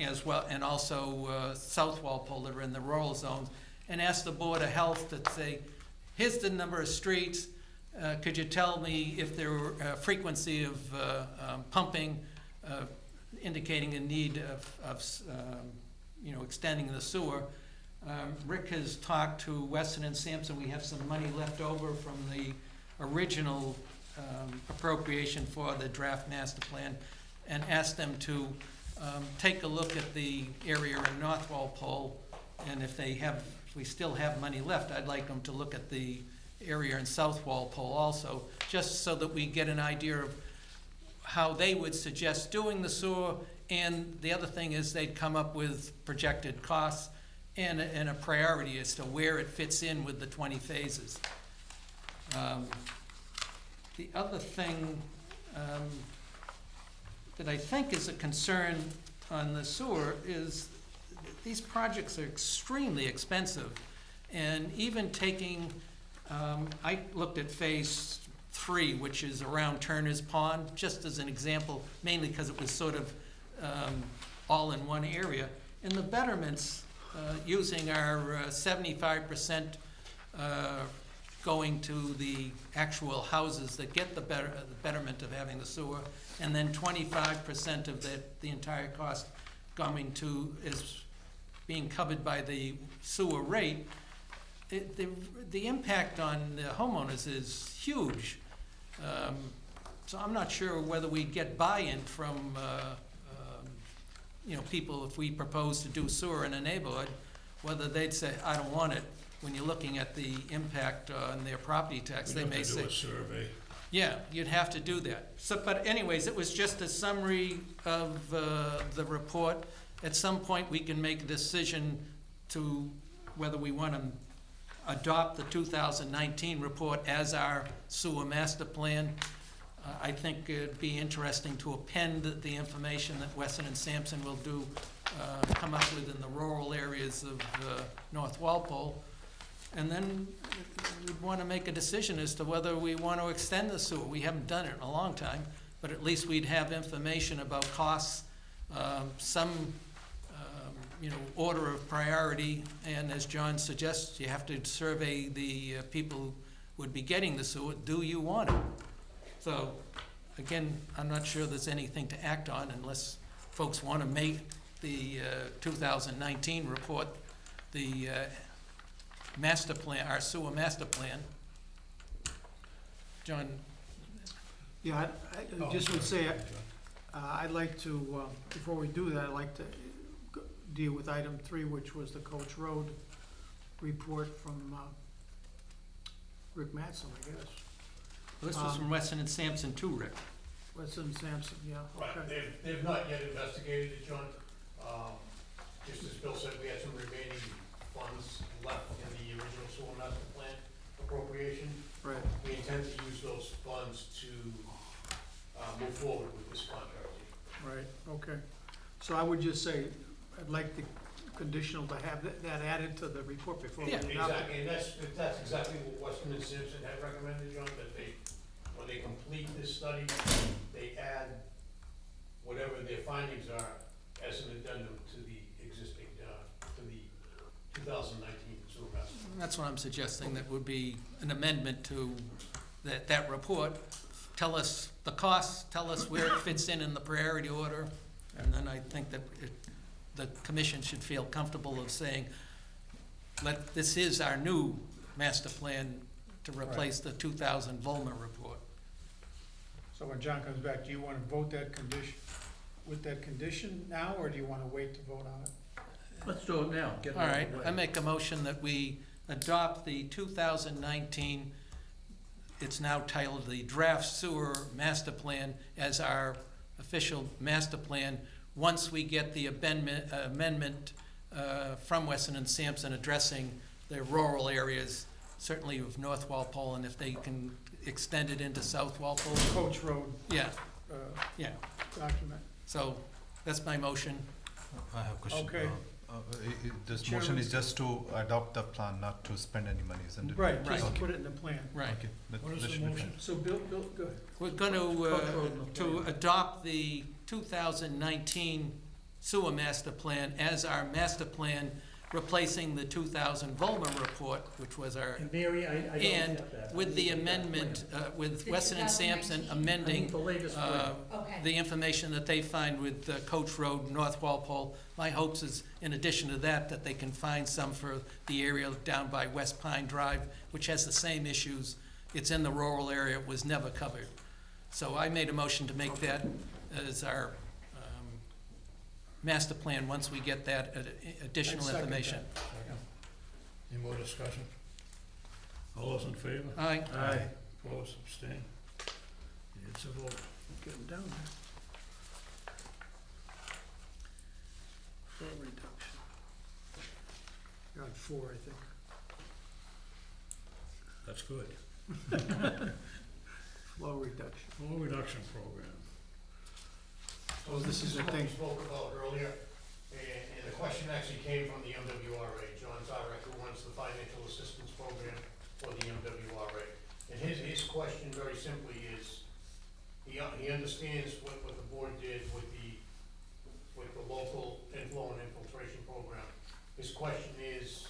as well, and also South Walpole that are in the rural zones, and asked the Board of Health to say, here's the number of streets. Could you tell me if there were a frequency of pumping indicating a need of extending the sewer? Rick has talked to Weston and Sampson. We have some money left over from the original appropriation for the draft master plan, and asked them to take a look at the area in North Walpole, and if we still have money left, I'd like them to look at the area in South Walpole also, just so that we get an idea of how they would suggest doing the sewer. And the other thing is they'd come up with projected costs and a priority as to where it fits in with the 20 phases. The other thing that I think is a concern on the sewer is these projects are extremely expensive. And even taking, I looked at phase 3, which is around Turner's Pond, just as an example, mainly because it was sort of all in one area. And the betterments, using our 75% going to the actual houses that get the betterment of having the sewer, and then 25% of the entire cost coming to, is being covered by the sewer rate. The impact on the homeowners is huge. So I'm not sure whether we'd get buy-in from people if we propose to do sewer in a neighborhood, whether they'd say, I don't want it. When you're looking at the impact on their property tax, they may say. Do a survey. Yeah, you'd have to do that. So, but anyways, it was just a summary of the report. At some point, we can make a decision to whether we want to adopt the 2019 report as our sewer master plan. I think it'd be interesting to append the information that Weston and Sampson will come up with in the rural areas of North Walpole. And then we'd want to make a decision as to whether we want to extend the sewer. We haven't done it in a long time, but at least we'd have information about costs, some order of priority, and as John suggests, you have to survey the people who would be getting the sewer. Do you want it? So, again, I'm not sure there's anything to act on unless folks want to make the 2019 report the master plan, our sewer master plan. John? Yeah, I just would say, I'd like to, before we do that, I'd like to deal with item 3, which was the Coach Road report from Rick Mattson, I guess. This was from Weston and Sampson too, Rick. Weston Sampson, yeah, Right, okay. they've not yet investigated it, John. Just as Bill said, we had some remaining funds left in the original sewer master plan appropriation. Right. We intend to use those funds to move forward with this contract. Right, okay. So I would just say, I'd like the conditional to have that added to the report before we Yeah. adopt it. Exactly, and that's exactly what Weston and Sampson had recommended, John, that when they complete this study, they add whatever their findings are as an addendum to the existing, to the 2019 sewer master. That's what I'm suggesting, that would be an amendment to that report. Tell us the costs, tell us where it fits in the priority order, and then I think that the commission should feel comfortable of saying, this is our new master plan to replace the 2000 Volmer report. So when John comes back, do you want to vote that condition, with that condition now, or do you want to wait to vote on it? Let's do it now, get it All out right, of the way. I make a motion that we adopt the 2019, it's now titled the Draft Sewer Master Plan, as our official master plan, once we get the amendment from Weston and Sampson addressing the rural areas, certainly of North Walpole, and if they can extend it into South Walpole. Coach Road, Yeah, uh, yeah. document. So that's my motion. I have a question. Okay. This Chairman. motion is just to adopt the plan, not to spend any money, isn't it? Right, just Okay. put it in the plan. Right. Okay. What is that the should be motion? fine. So Bill, go ahead. We're going to adopt the 2019 sewer master plan as our master plan, replacing the 2000 Volmer report, which was our, And Mary, I don't and have that. with I the need that amendment, with The Weston and Sampson 2019. plan. I need amending the latest uh, plan. Okay. the information that they find with Coach Road, North Walpole. My hopes is, in addition to that, that they can find some for the area down by West Pine Drive, which has the same issues. It's in the rural area, it was never covered. So I made a motion to make that as our master plan, once we get that additional I'd second information. Any more discussion? All those in favor? Aye. Aye. Opposed, abstained? It's a vote. Getting down there. Flow reduction. You're on 4, I think. That's good. Flow reduction. Flow reduction program. So this is the what thing. we spoke about earlier, and the question actually came from the MWRA, John Zarek, who runs the financial assistance program for the MWRA. And his question very simply is, he understands what the board did with the local inflow and infiltration program. His question is,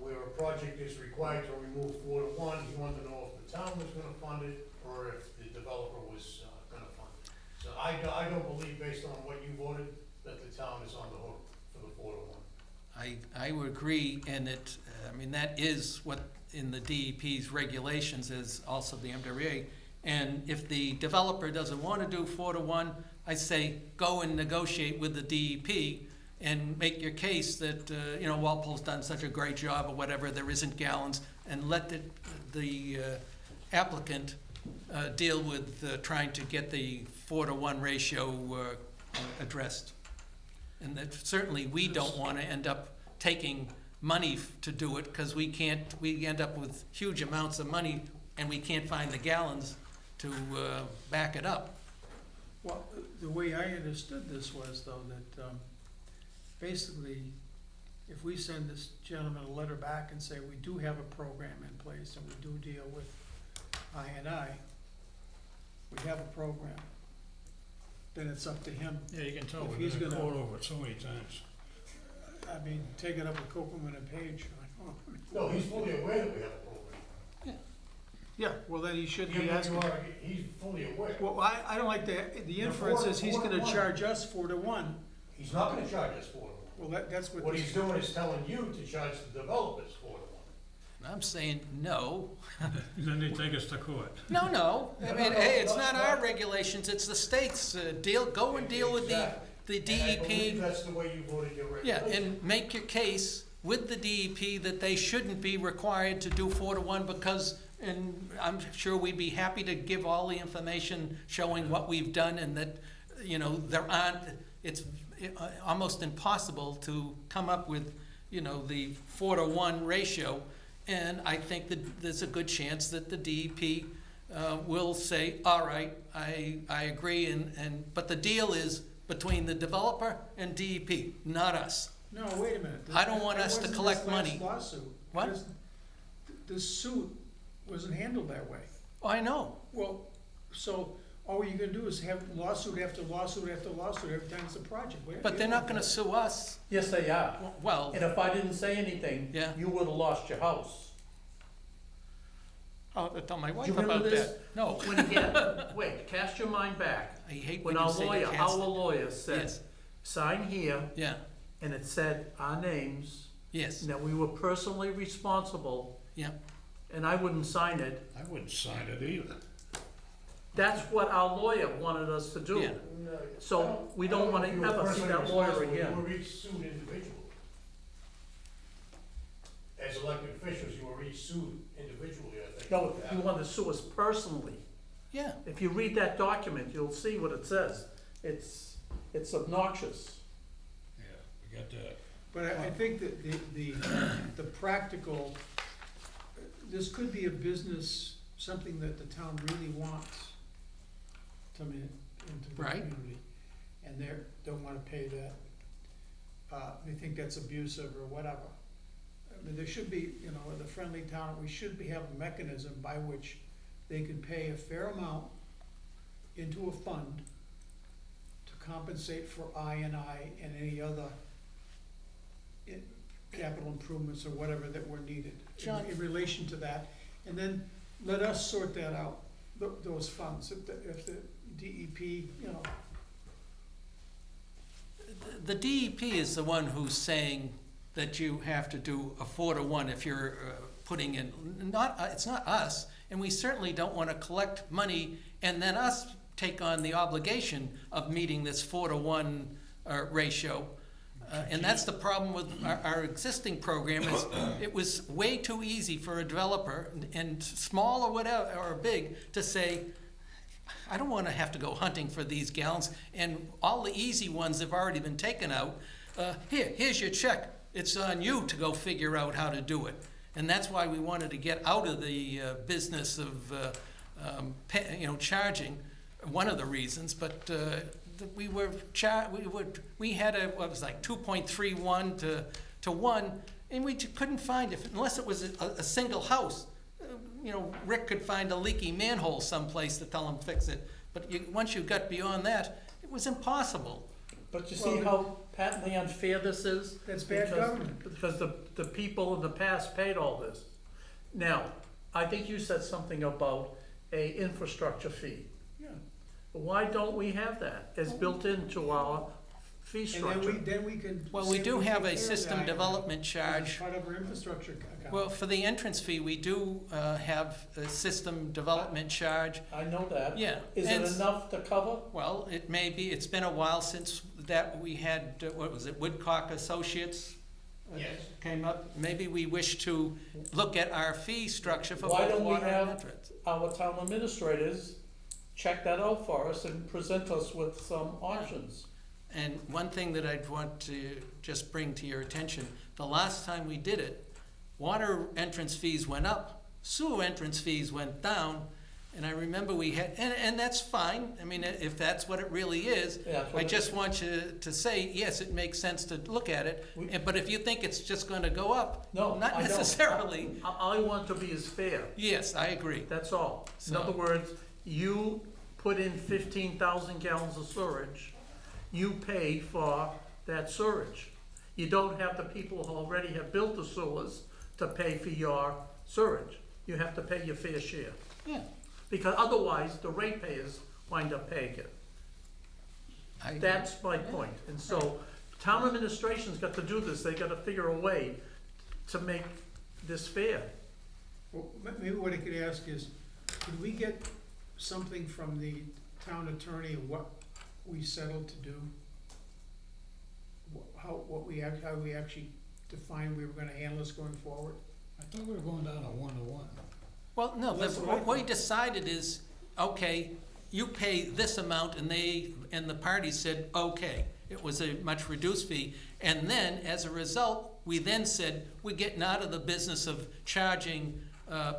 where a project is required to remove 4 to 1, he wanted to know if the town was gonna fund it, or if the developer was gonna fund it. So I don't believe, based on what you voted, that the town is on the hook for the 4 to 1. I would agree, and that is what in the DEP's regulations is also the MWA. And if the developer doesn't want to do 4 to 1, I say go and negotiate with the DEP and make your case that, Walpole's done such a great job or whatever, there isn't gallons, and let the applicant deal with trying to get the 4-to-1 ratio addressed. And that certainly we don't want to end up taking money to do it, because we end up with huge amounts of money and we can't find the gallons to back it up. Well, the way I understood this was though that, basically, if we send this gentleman a letter back and say we do have a program in place and we do deal with I&I, we have a program, then it's up to him. Yeah, you can tell If we've he's been in gonna- court over it so many times. I mean, take it up with Copeland and Page. No, he's fully aware that we have a program. Yeah, well, then he should be You asking. are, he's fully aware. Well, I don't like the inference is he's gonna charge us 4-to-1. He's not gonna charge us 4-to-1. Well, that's what. What this- he's doing is telling you to charge the developers 4-to-1. And I'm saying no. Then they take us to court. No. I No, mean, no, hey, it's no, not no. our regulations, it's the state's. Go and deal with the Exactly. And I believe DEP. that's the way you voted your Yeah, regulation. and make your case with the DEP that they shouldn't be required to do 4-to-1 because, and I'm sure we'd be happy to give all the information showing what we've done and that, it's almost impossible to come up with, the 4-to-1 ratio. And I think that there's a good chance that the DEP will say, all right, I agree, but the deal is between the developer and DEP, not us. No, wait a minute. I don't want That us to wasn't collect this last money. lawsuit. What? The suit wasn't handled that way. Oh, I know. Well, so all you're gonna do is have lawsuit after lawsuit after lawsuit every time it's a project. But they're not gonna sue us. Yes, they are. Well, And if I didn't say anything, Yeah. you would've lost your house. I'll tell my wife You remember about this? that. No, When again, wait, cast your mind back. I hate When when you our say lawyer, to cast our it. lawyer said, Yes, sign here, yeah, and it said our names, yes, and that we were personally responsible, yeah. and I wouldn't sign it. I wouldn't sign it either. That's what our lawyer wanted us to do. Yeah. No, So, I don't- we don't I wanna know if you were ever see personally that lawyer responsible. again. You were each sued individually. As elected officials, you were each sued individually, I think. No, you wanted to sue us personally. Yeah, If you read that document, you'll see what it says. It's obnoxious. Yeah, we got that. But I think that the practical, this could be a business, something that the town really wants to come into the Right. community. And don't wanna pay that. They think that's abusive or whatever. I mean, there should be, in the friendly town, we should have a mechanism by which they can pay a fair amount into a fund to compensate for I&I and any other capital improvements or whatever that were needed John- in relation to that. And then let us sort that out, those funds, if the DEP, the DEP is the one who's saying that you have to do a 4-to-1 if you're putting in, it's not us, and we certainly don't want to collect money and then us take on the obligation of meeting this 4-to-1 ratio. And that's the problem with our existing program, is it was way too easy for a developer, and small or whatever, or big, to say, I don't want to have to go hunting for these gallons, and all the easy ones have already been taken out. Here's your check. It's on you to go figure out how to do it. And that's why we wanted to get out of the business of, charging, one of the reasons, but we had what was like 2.31 to 1, and we couldn't find it, unless it was a single house. Rick could find a leaky manhole someplace to tell him to fix it, but once you got beyond that, it was impossible. But you see how patently unfair this is? that's bad Because- government. Because the people in the past paid all this. Now, I think you said something about a infrastructure fee. Yeah. Why don't we have that as built into our fee And structure? then we can. Well, we say do have take a care of system that development as charge. part of our infrastructure account. Well, for the entrance fee, we do have a system development charge. I know that. Yeah. Is and it enough to cover? Well, it may be, it's been a while since that we had, what was it, Woodcock Associates Yes. came up, maybe we wish to look at our fee structure for Why both don't we water and have- entrance. Our town administrators check that out for us and present us with some options. And one thing that I'd want to just bring to your attention, the last time we did it, water entrance fees went up, sewer entrance fees went down, and I remember we had, and that's fine, I mean, if that's what it really is, Yeah, that's what I it just is. want you to say, yes, it makes sense to look at it, We- but if you think it's just gonna go up, No, not I don't. necessarily, I want to be as fair, yes, I agree. that's all. In So- other words, you put in 15,000 gallons of sewage, you pay for that sewage. You don't have the people who already have built the sewers to pay for your sewage. You have to pay your fair share. Yeah, Because otherwise, the ratepayers wind up paying it. I agree. That's my point. And so, town administration's got to do this, they gotta figure a way to make this fair. Well, maybe what I could ask is, could we get something from the town attorney of what we settled to do? How we actually defined we were gonna handle this going forward? I thought we were going down to 1-to-1. Well, no, That's what I what we thought. decided is, okay, you pay this amount, and the parties said, okay. It was a much reduced fee, and then, as a result, we then said, we're getting out of the business of charging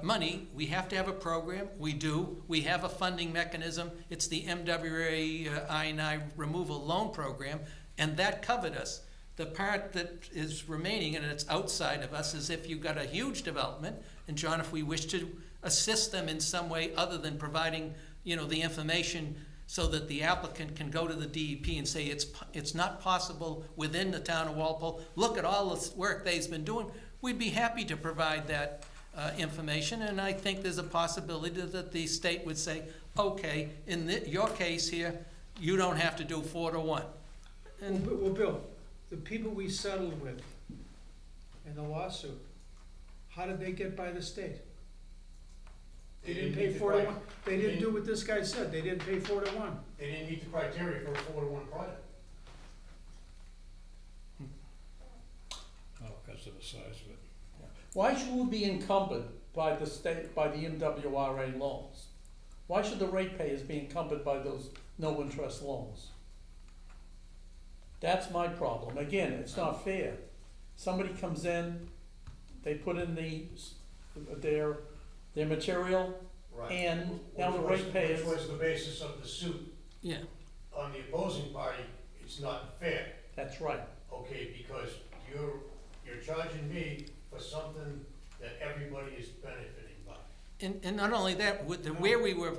money. We have to have a program, we do, we have a funding mechanism, it's the MWA I&I Removal Loan Program, and that covered us. The part that is remaining, and it's outside of us, is if you've got a huge development, and John, if we wish to assist them in some way other than providing, the information so that the applicant can go to the DEP and say, it's not possible within the town of Walpole, look at all the work they've been doing, we'd be happy to provide that information, and I think there's a possibility that the state would say, okay, in your case here, you don't have to do 4-to-1. And Well, Bill, the people we settled with in the lawsuit, how did they get by the state? They didn't pay meet the 4-to-1, cri- they didn't do what this guy said, they didn't pay 4-to-1. They didn't meet the criteria for a 4-to-1 project. Oh, because of the size of it. Why should we be encumbered by the state, by the MWRA loans? Why should the ratepayers be encumbered by those no-interest loans? That's my problem. Again, it's not fair. Somebody comes in, they put in their material, and now the ratepayers. Which was the basis of the suit. yeah, On the opposing party, it's not fair, That's right. okay, because you're charging me for something that everybody is benefiting by. and not only that, where we were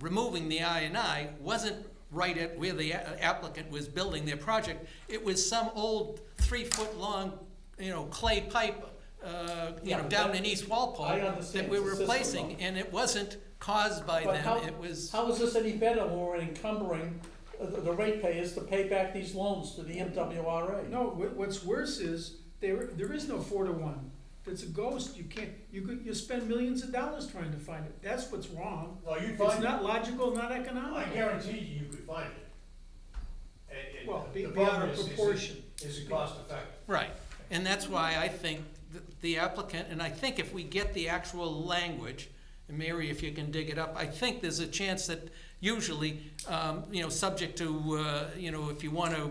removing the I&I wasn't right at where the applicant was building their project. It was some old 3-foot-long, clay pipe, Yeah, but down that- in East Walpole I understand that we it's were a system, replacing, though. and it wasn't caused by But them. It was, How is this any better when we're encumbering the ratepayers to pay back these loans to the MWRA? No, what's worse is, there is no 4-to-1. It's a ghost, you spend millions of dollars trying to find it, that's what's wrong. No, you It's find, not logical, not I economical. guarantee you could find it. And Well, the be out problem of is proportion. it cost effective? right, and that's why I think the applicant, and I think if we get the actual language, and Mary, if you can dig it up, I think there's a chance that usually, subject to, if you want to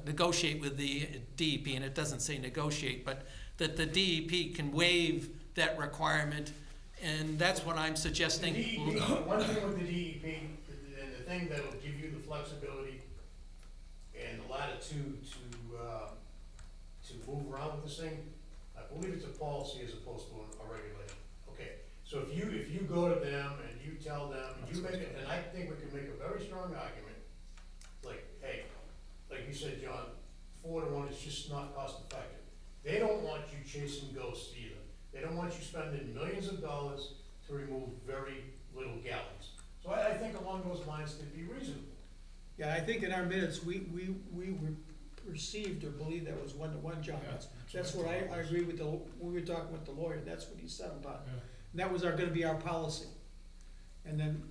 negotiate with the DEP, and it doesn't say negotiate, but that the DEP can waive that requirement, and that's what I'm The suggesting. DEP, one thing with the DEP, and the thing that'll give you the flexibility and the latitude to move around with this thing, I believe it's a policy as opposed to a regulation. Okay, so if you go to them and you tell them, you make it, and I think we can make a very strong argument, like, hey, like you said, John, 4-to-1 is just not cost effective. They don't want you chasing ghosts either. They don't want you spending millions of dollars to remove very little gallons. So I think along those lines, it'd be reasonable. Yeah, I think in our minutes, we were perceived or believed that was 1-to-1, John. Yeah, That's what I agree with when we were talking with the lawyer, that's what he said about it. Yeah. And that was gonna be our policy. And then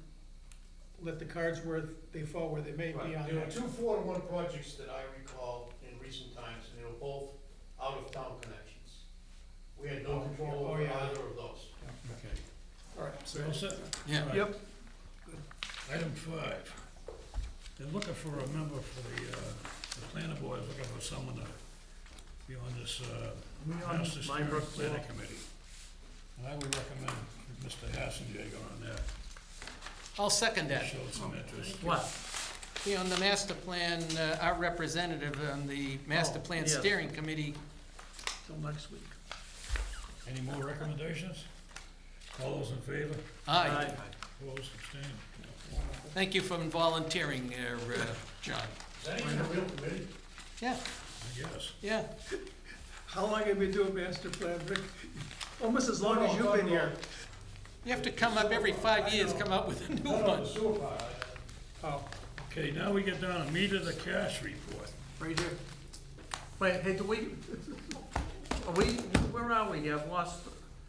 let the cards where they fall where they may be on There were that. 2 4-to-1 projects that I recall in recent times, and they were both out-of-town connections. We had no control Oh, over yeah. either of those. Okay. All right, So all set? Yeah. All right. Yep. Item 5, they're looking for a member for the planning board, is looking for someone to be on this, Me on Master Steering Minebrook Planning Board. Committee. And I would recommend Mr. Hassenjäger on that. I'll second that. Showed some interest. What? Be on the master plan, our representative on the master Oh, plan yes. steering committee. till next week. Any more recommendations? All those in favor? Aye. Opposed, abstained? Thank you for volunteering, John. Is that even a real committee? Yeah, I guess. yeah. How long have you been doing master plan, Rick? Almost as long as you've been here. You have to come up every 5 years, come up with a new No, one. the sewer part, Oh, Okay, now we get down to meat of the cash report. right here. Wait, hey, where are we? I've lost,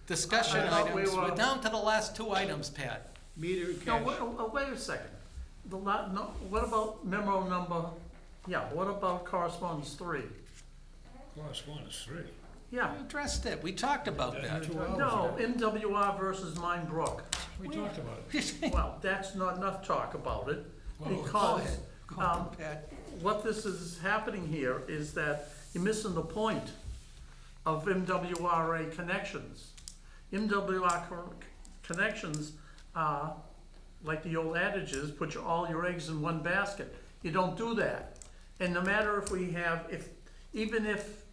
Discussion I thought we items, were- we're down to the last 2 items, Pat. Meter no, cash. wait a second. No, what about memo number, yeah, what about correspondence 3? Correspondence 3. Yeah, We addressed it, we talked about that. 2 hours no, ago. MWR versus Minebrook. We talked about it. Well, that's not enough talk about it, Well, Go because ahead, go um, ahead, Pat. what this is happening here is that you're missing the point of MWRA connections. Connections are, like the old adage is, put all your eggs in one basket. You don't do that. And no matter if we have, even if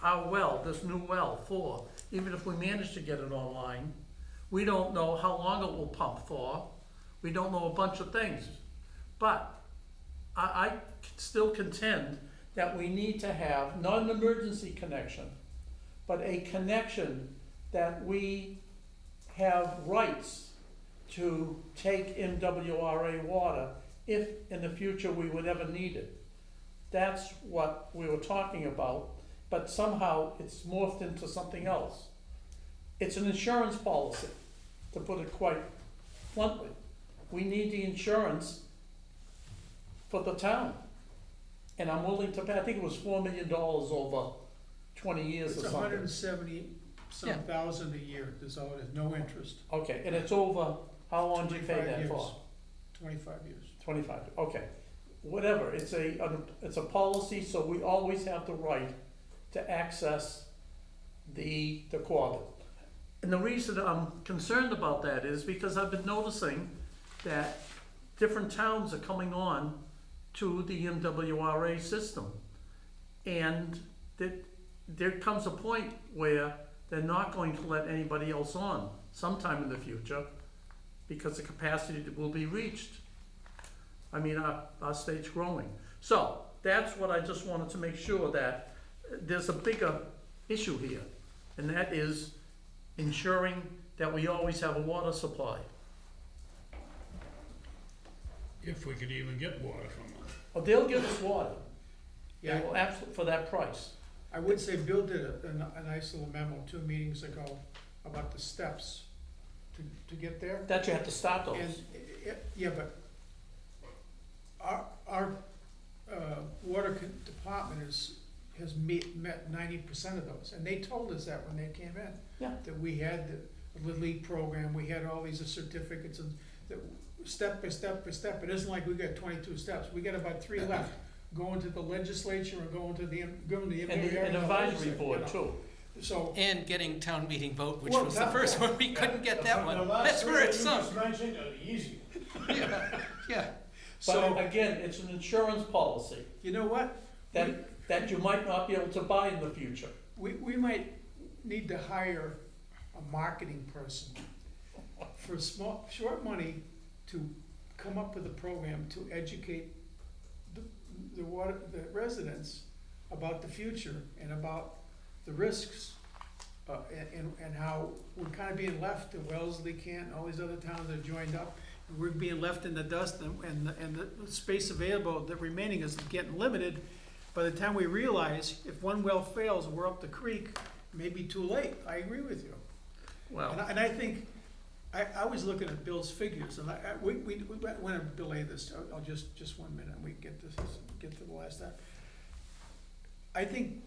our well, this new well, 4, even if we manage to get it online, we don't know how long it will pump for. We don't know a bunch of things. But I still contend that we need to have not an emergency connection, but a connection that we have rights to take MWRA water if in the future we would ever need it. That's what we were talking about, but somehow it's morphed into something else. It's an insurance policy, to put it quite bluntly. We need the insurance for the town. And I'm willing to pay, I think it was $4 million over 20 years It's or $170 something. some Yeah. thousand a year, there's all, there's no interest, Okay, and it's over, how long do you pay 25 that years. for? 25 years. 25, okay. Whatever, it's a policy, so we always have the right to access the quadrant. And the reason I'm concerned about that is because I've been noticing that different towns are coming on to the MWRA system. And that there comes a point where they're not going to let anybody else on sometime in the future because the capacity will be reached. I mean, our state's growing. So that's what I just wanted to make sure that there's a bigger issue here, and that is ensuring that we always have a water supply. If we could even get water from them. Oh, they'll give us water. They Yeah, will absolutely, for that price. I would say Bill did a nice little memo 2 meetings ago about the steps to get there. That you have to start And, those. yeah, but our water department has met 90% of those, and they told us that when they came in. Yeah. That we had the Little League program, we had all these certificates, and that step by step by step, it isn't like we got 22 steps, we got about 3 left. Going to the legislature or going to the, going to the. And the MWR, advisory you board know. too. So, And getting town meeting vote, which Well, was the that- first one, we couldn't get that The one. last That's three where that it you sunk. just mentioned are the easy ones. Yeah, But so, again, it's an insurance policy you know what? that you might not be able to buy in the future. We might need to hire a marketing person for short money to come up with a program to educate the residents about the future and about the risks, and how we're kind of being left, the Wellesley, Canton, all these other towns that joined up, and we're being left in the dust, and the space available, the remaining is getting limited. By the time we realize, if one well fails, we're up the creek, it may be too late. I agree with you. Well, And I think, I was looking at Bill's figures, and we want to belay this, I'll just 1 minute, and we can get to the last time. I think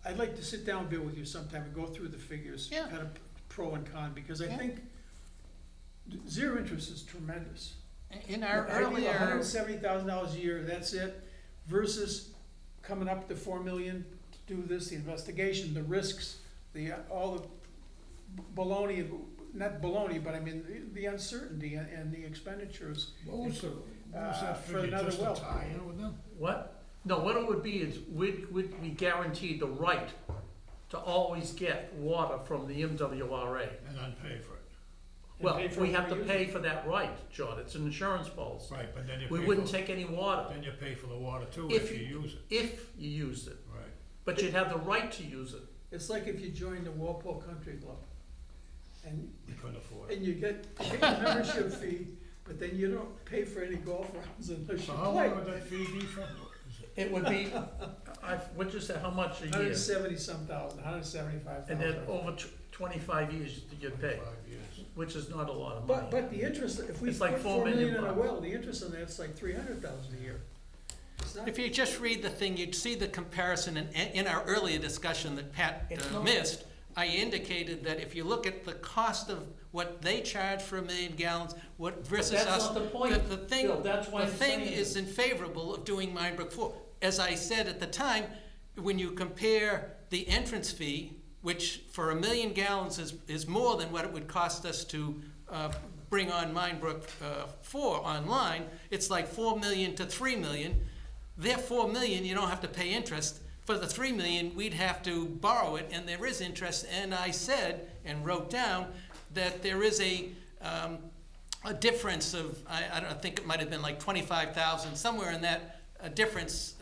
I'd like to sit down, Bill, with you sometime and go through the figures. Yeah. Kind of pro and con, because I Yeah. think zero interest is tremendous. In our $170,000 earlier, a year, that's it, versus coming up to 4 million to do this, the investigation, the risks, all the baloney, not baloney, but I mean, the uncertainty and the expenditures. What was that For figure, another just to well. tie in with them? What? No, what it would be is, we'd be guaranteed the right to always get water from the MWRA. And then pay for it. Well, pay for we it have for to use pay for that right, John, it's an insurance policy. Right, but then you We pay wouldn't for, take any water then you pay for the water too If if you you- use it. if you used it, Right. but you'd have the right to use it. It's like if you join the Walpole Country Club, and, We couldn't afford it. and you get your membership fee, but then you don't pay for any golf rounds unless you So how play. long would that fee be for? Is it- It would be, what'd you say, how much a year? 170-some thousand, 175,000. And then over 25 years to get paid, 5 years. which is not a lot of money. But the interest, if we It's like put 4 4 million million in a bucks. well, the interest on that's like 300,000 a year. It's not, if you just read the thing, you'd see the comparison in our earlier discussion that Pat It's not- missed. I indicated that if you look at the cost of what they charge for 1 million gallons, what versus That's us. not the point, The thing, Bill, that's why the I'm thing saying is in favorable of doing Minebrook 4. As I said at the time, when you compare the entrance fee, which for 1 million gallons is more than what it would cost us to bring on Minebrook 4 online, it's like 4 million to 3 million. Their 4 million, you don't have to pay interest. For the 3 million, we'd have to borrow it, and there is interest. And I said and wrote down that there is a difference of, I don't think it might have been like 25,000, somewhere in that difference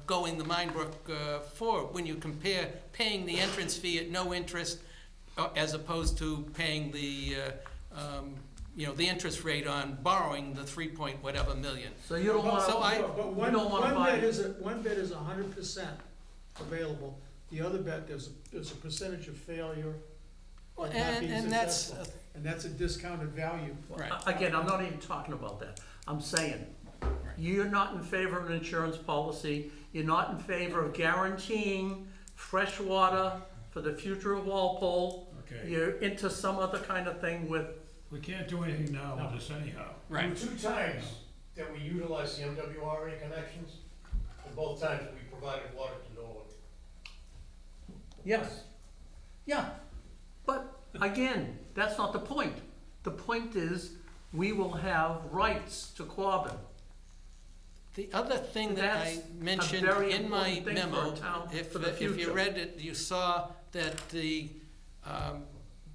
going the Minebrook 4 when you compare paying the entrance fee at no interest as opposed to paying the the interest rate on borrowing the 3 point whatever million. So you don't wanna, So I- but you don't wanna one buy. bed is, one bed is 100% available. The other bed, there's a percentage of failure. Well, of not being and that's successful. And that's a discounted value. right. Again, I'm not even talking about that. I'm saying, you're not in favor of an insurance policy, you're not in favor of guaranteeing fresh water for the future of Walpole. Okay, You're into some other kind of thing with, we can't do anything now with this anyhow. There were 2 times that we utilized the MWRA connections, and both times we provided water to Norwood. yes, yeah. But again, that's not the point. The point is, we will have rights to Quabbin. The other thing that I That's a mentioned very in my important thing for memo, a town, if for the if you future. read it, you saw that the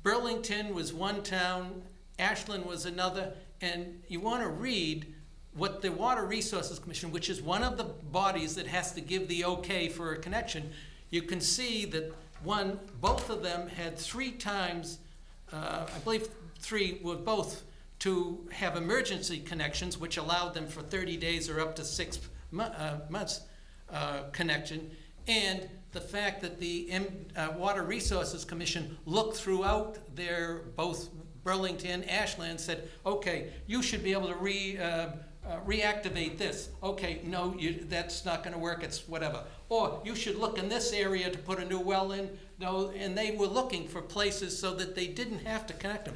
Burlington was one town, Ashland was another, and you want to read what the Water Resources Commission, which is one of the bodies that has to give the okay for a connection, you can see that both of them had 3 times, I believe 3 were both to have emergency connections, which allowed them for 30 days or up to 6 months connection. And the fact that the Water Resources Commission looked throughout their, both Burlington, Ashland, said, okay, you should be able to reactivate this. Okay, no, that's not gonna work, it's whatever. Or you should look in this area to put a new well in. No, and they were looking for places so that they didn't have to connect them.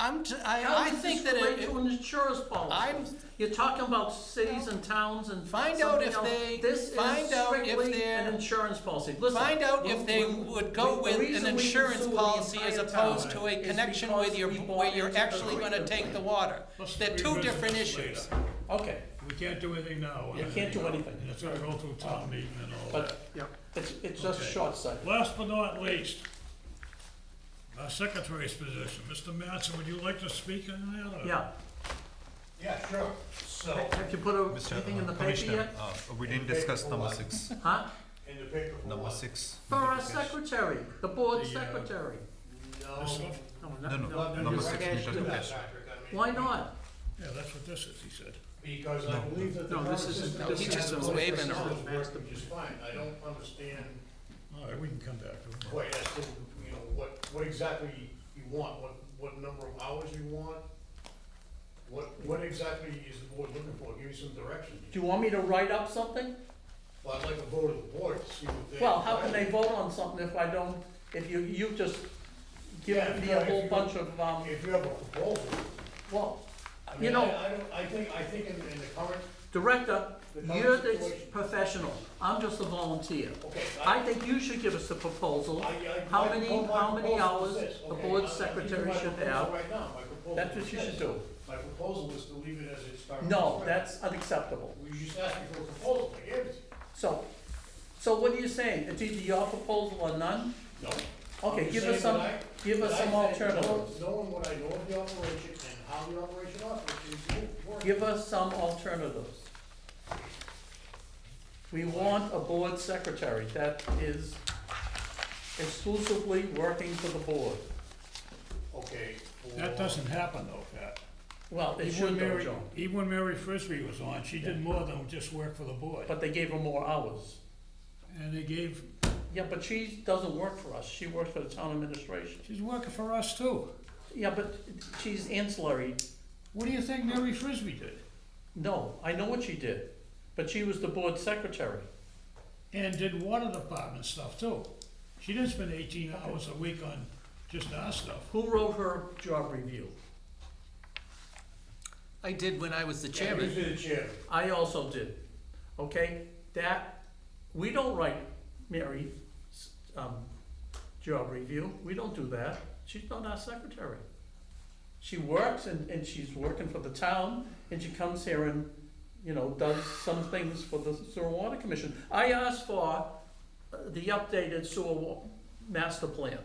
I think that How does this relate to an insurance policy? You're talking about cities and towns and Find out something if else. they- This find is out if strictly they're- an insurance policy. Listen, Find out if they when- would go the with reason an we insurance can sue the policy as entire opposed town to a is connection because with your, we bought where you're into the actually gonna treatment take the plant. water. Let's They're 2 revisit different this later. issues. Okay, We can't do anything now. You can't do anything. And it's gonna go through town meeting and all that. but it's just Okay. short-sighted. Last but not least, our secretary's position. Mr. Mattson, would you like to speak on that? or- Yeah, Yeah, sure. So, have you put Mr. anything in the paper Commissioner, yet? we didn't discuss number 6. Huh? in the paper for Number what? 6. For our secretary, the board The, secretary. No. This one? No, no, not number just 6, cash Mr. to that, Commissioner. Patrick, I mean, Why not? Yeah, that's what this is, he said. Because I No. believe that the No, current this isn't- system. this He just has was the waving system around. works, which is fine. I don't understand All right, we can come back to it. quite as to, what exactly you want, what number of hours you want. What exactly is the board looking for? Give me some direction. Do you want me to write up something? Well, I'd like a vote of the board to see what they. Well, how can they vote on something if I don't, if you just give Yeah, me yeah, a whole if you- bunch of, If you have a proposal, well, I you mean, know, I think in the current, Director, the current you're the situation. professional, I'm just a volunteer. Okay, I think you should give us the proposal, how my many proposal hours is this. the Okay, board I'm secretary giving my should proposal have. right now. My proposal That's is what you should this. do. My proposal is to leave it as it starts. No, that's unacceptable. You just asked me for a proposal, I gave it to you. So what are you saying? It's either your proposal or none? No. Okay, I'm give saying us some, that give us that some I think, alternatives. knowing what I know of the operation and how the operation operates, is work. Give us some alternatives. We want a board secretary that is exclusively working for the board. Okay. That doesn't happen though, Pat. Well, it Even should when though, Mary, Joe, even when Mary Frisbee was on, she did more than just work for the board. but they gave her more hours. And they gave, Yeah, but she doesn't work for us, she works for the town administration. she's working for us too. Yeah, but she's ancillary. What do you think Mary Frisbee did? No, I know what she did, but she was the board secretary. And did water department stuff too. She didn't spend 18 hours a week on just our stuff. Who wrote her job review? I did when I was the Yeah, chairman. you did the chairman. I also did, okay? That, we don't write Mary's, job review, we don't do that. She's not our secretary. She works and she's working for the town, and she comes here and, you know, does some things for the sewer water commission. I asked for the updated master plan,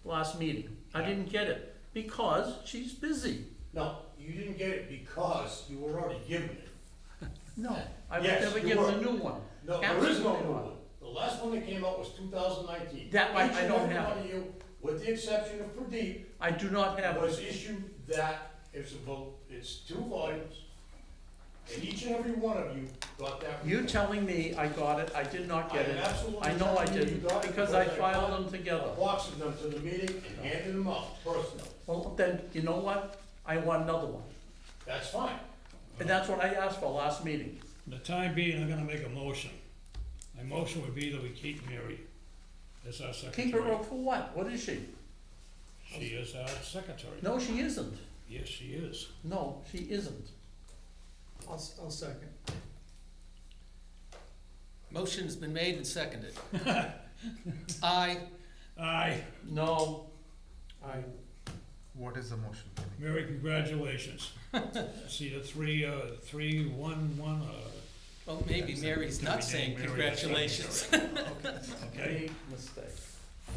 last meeting. I didn't get it, because she's busy. No, you didn't get it because you were already given it. No, I was Yes, never you given were. a new one. No, there is no Absolutely new not. one. The last one that came out was 2019. That one, Each I and don't every have one of you, with the exception of Pradeep, I do not have was it. issued that, it's a vote, it's 2 volumes. And each and every one of you got that. You report. telling me I got it, I did not get I am it. absolutely I know I telling you you didn't, got it because I because I filed got them together. A box of them to the meeting and handed them out personally. Well, then, you know what? I want another one. That's fine. And that's what I asked for last meeting. For the time being, I'm gonna make a motion. My motion would be that we keep Mary as our secretary. Keep her up for what? What is she? She is our secretary. No, she isn't. Yes, she is. No, she isn't. I'll second. Motion's been made and seconded. Aye. Aye. No. What is the motion? Mary, congratulations. See the 3-1-1, Well, maybe Mary's not saying Mary, congratulations. okay? Big mistake.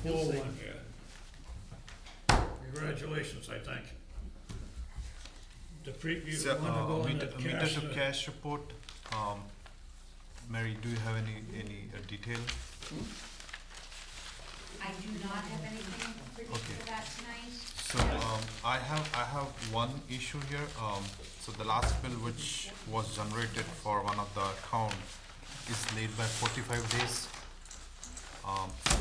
You'll 4-1 see. here. Congratulations, I think. The preview, So, wanna go on meter the meter cash, to cash report, Mary, do you have any detail? I do not have anything for Okay. that tonight. So, I have one issue here, so the last bill which was generated for one of the account is late by 45 days.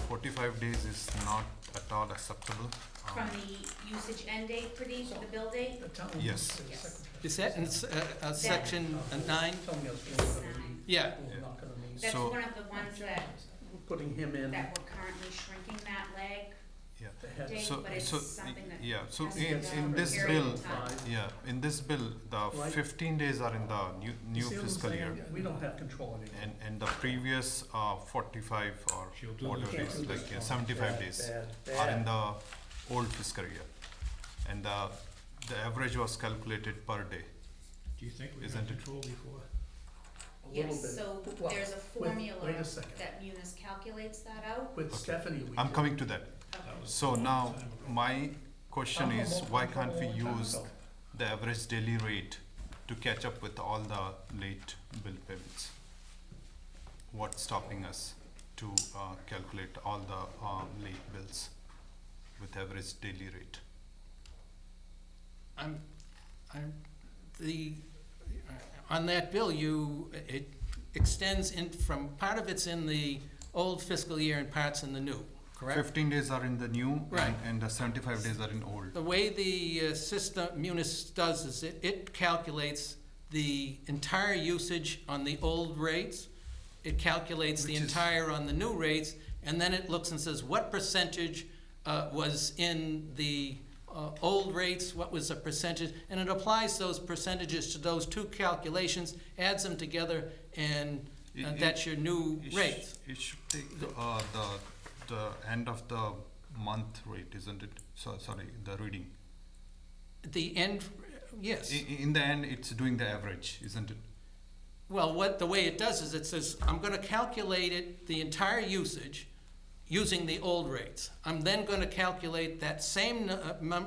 45 days is not at all acceptable. From the usage end date, Pradeep, the bill date? The town Yes. secretary Is that in section 9? told me I was gonna be- Yeah. was not gonna meet. That's So- one of the ones that, We're putting him in. that we're currently shrinking that leg the head. date, So, but it's so, something that yeah, so has to be in done over a this period bill, of time. yeah, in this bill, the Right. 15 days are in the new You see what I'm fiscal year. saying? We don't have control anymore. And the previous 45 or She'll do whatever this. it Can't is, do like this yeah, one. 75 Bad, days bad, are in bad. the old fiscal year. And the average was calculated per day. do you think we had Isn't it? control before? A little Yes, bit. so Well, there's a wait formula a second. that Munis calculates that out. With Okay. Stephanie, we I'm did. coming to that. Okay. That was So a long now, time ago. my question I'm is, from a- why I'm from can't a we long time use ago. the average daily rate to catch up with all the late bill payments? What's stopping us to calculate all the late bills with average daily rate? I'm, on that bill, it extends in from, part of it's in the old fiscal year and part's in the new, correct? 15 days are in the new Right. and the 75 days are in old. The way the system, Munis does is it calculates the entire usage on the old rates, it calculates the Which is- entire on the new rates, and then it looks and says, what percentage was in the old rates, what was the percentage, and it applies those percentages to those two calculations, adds them together, and that's your new rates. It should take the end of the month rate, isn't it? Sorry, the reading. The end, yes. In the end, it's doing the average, isn't it? Well, the way it does is it says, I'm gonna calculate it, the entire usage, using the old rates. I'm then gonna calculate that same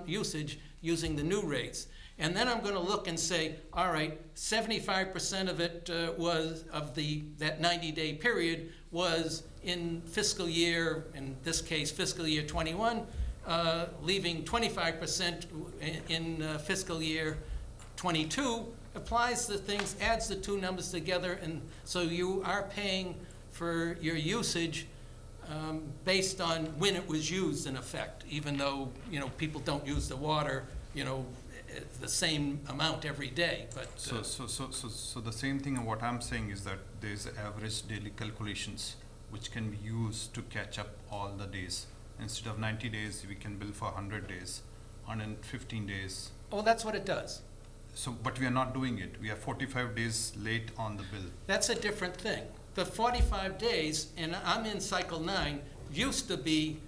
usage using the new rates. And then I'm gonna look and say, all right, 75% of it was, of that 90-day period was in fiscal year, in this case, fiscal year 21, leaving 25% in fiscal year 22, applies the things, adds the two numbers together, and so you are paying for your usage based on when it was used in effect, even though, people don't use the water, the same amount every day, but. So the same thing, what I'm saying is that there's average daily calculations which can be used to catch up all the days. Instead of 90 days, we can bill for 100 days, 115 days. Oh, that's what it does. So, but we are not doing it. We are 45 days late on the bill. That's a different thing. The 45 days, and I'm in cycle 9, used to be,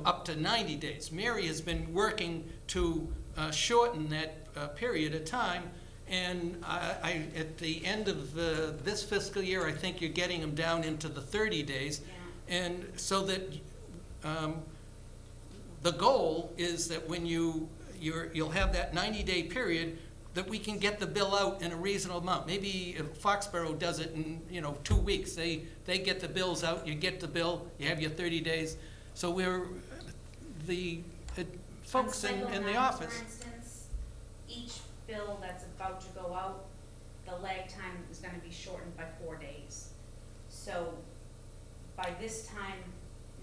up to 90 days. Mary has been working to shorten that period of time, and I at the end of this fiscal year, I think you're getting them down into the 30 days. Yeah. And so that the goal is that when you'll have that 90-day period, that we can get the bill out in a reasonable amount. Maybe if Foxborough does it in 2 weeks. They get the bills out, you get the bill, you have your 30 days. So the folks On cycle in the 9, office. For instance, each bill that's about to go out, the lag time is gonna be shortened by 4 days. So by this time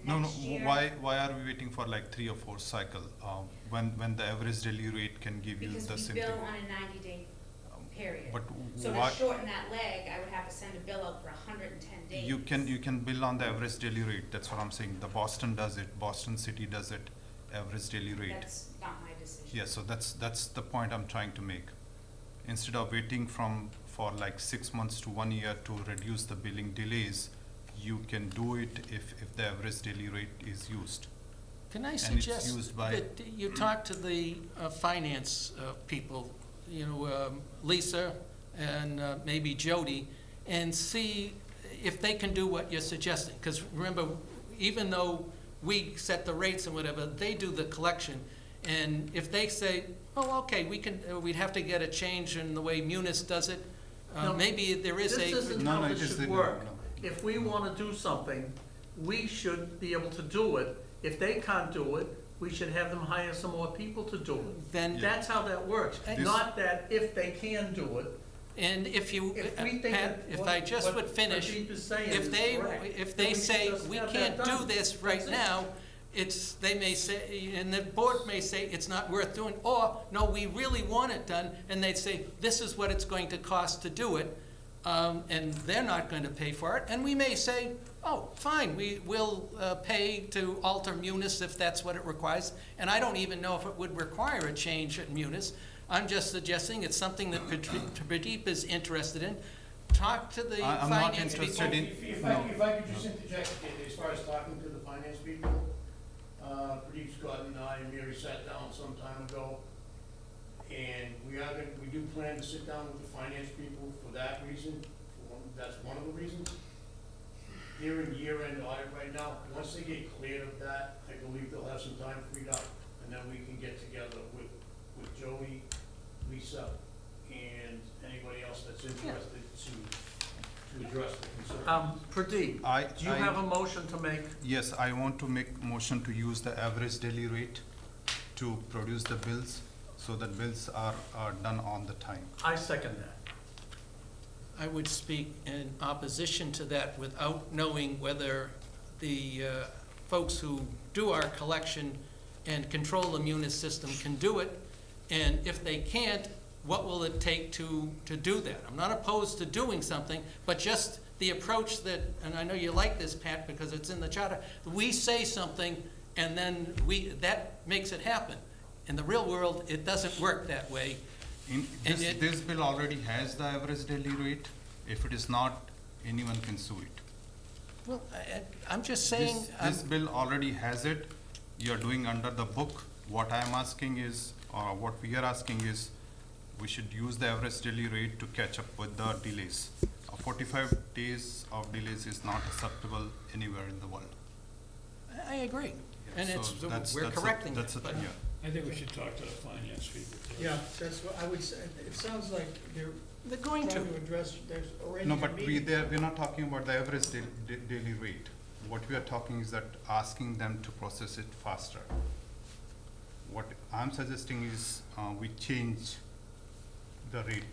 No, next year. why are we waiting for like 3 or 4 cycle, when the average daily rate can give you Because the we same bill thing? on a 90-day period. But So why, to shorten that lag, I would have to send a bill out for 110 days. you can bill on the average daily rate, that's what I'm saying. The Boston does it, Boston City does it, average daily rate. That's not my decision. Yeah, so that's the point I'm trying to make. Instead of waiting for like 6 months to 1 year to reduce the billing delays, you can do it if the average daily rate is used. Can I it's suggest used by- that you talk to the finance people, Lisa and maybe Jody, and see if they can do what you're suggesting? Because remember, even though we set the rates and whatever, they do the collection. And if they say, oh, okay, we'd have to get a change in the way Munis does it, No, maybe there is This a. isn't No, how no, this it is should the- work. no. If we wanna do something, we should be able to do it. If they can't do it, we should have them hire some more people to do it. Then, That's how that works, This- not that if they can do it, and if you, if we think Pat, that if what- I just what would finish, Pradeep is saying if is they, correct, if then they should say, just we have can't that do done. this right That's it. now, they may say, and the board may say, it's not worth doing, or, no, we really want it done, and they'd say, this is what it's going to cost to do it, and they're not going to pay for it, and we may say, oh, fine, we'll pay to alter Munis if that's what it requires, and I don't even know if it would require a change at Munis. I'm just suggesting it's something that Pradeep is interested in. Talk to the I'm not finance interested people. in- If I could just interject, as far as talking to the finance people, Pradeep Scott and I and Mary sat down some time ago, and we do plan to sit down with the finance people for that reason. That's one of the reasons. They're in year-end audit right now. Once they get cleared of that, I believe they'll have some time freed up, and then we can get together with Jody, Lisa, and anybody else that's interested to address the concern. Pradeep, do you have a motion to make? Yes, I want to make motion to use the average daily rate to produce the bills, so that bills are done on the time. I second that. I would speak in opposition to that without knowing whether the folks who do our collection and control the Munis system can do it. And if they can't, what will it take to do that? I'm not opposed to doing something, but just the approach that, and I know you like this, Pat, because it's in the charter, we say something and then that makes it happen. In the real world, it doesn't work that way. And This bill already has the average daily rate. If it is not, anyone can sue it. Well, I'm just saying. This bill already has it. You're doing under the book. What I'm asking is, or what we are asking is, we should use the average daily rate to catch up with the delays. 45 days of delays is not acceptable anywhere in the world. I agree. And So it's, that's- we're that's a- correcting it. that's a- but- yeah. I think we should talk to the finance people. Yeah, that's what I would say. It sounds like they're They're going trying to. to address, there's already No, a but meeting. we're not talking about the average daily rate. What we are talking is that asking them to process it faster. What I'm suggesting is, we change the rate.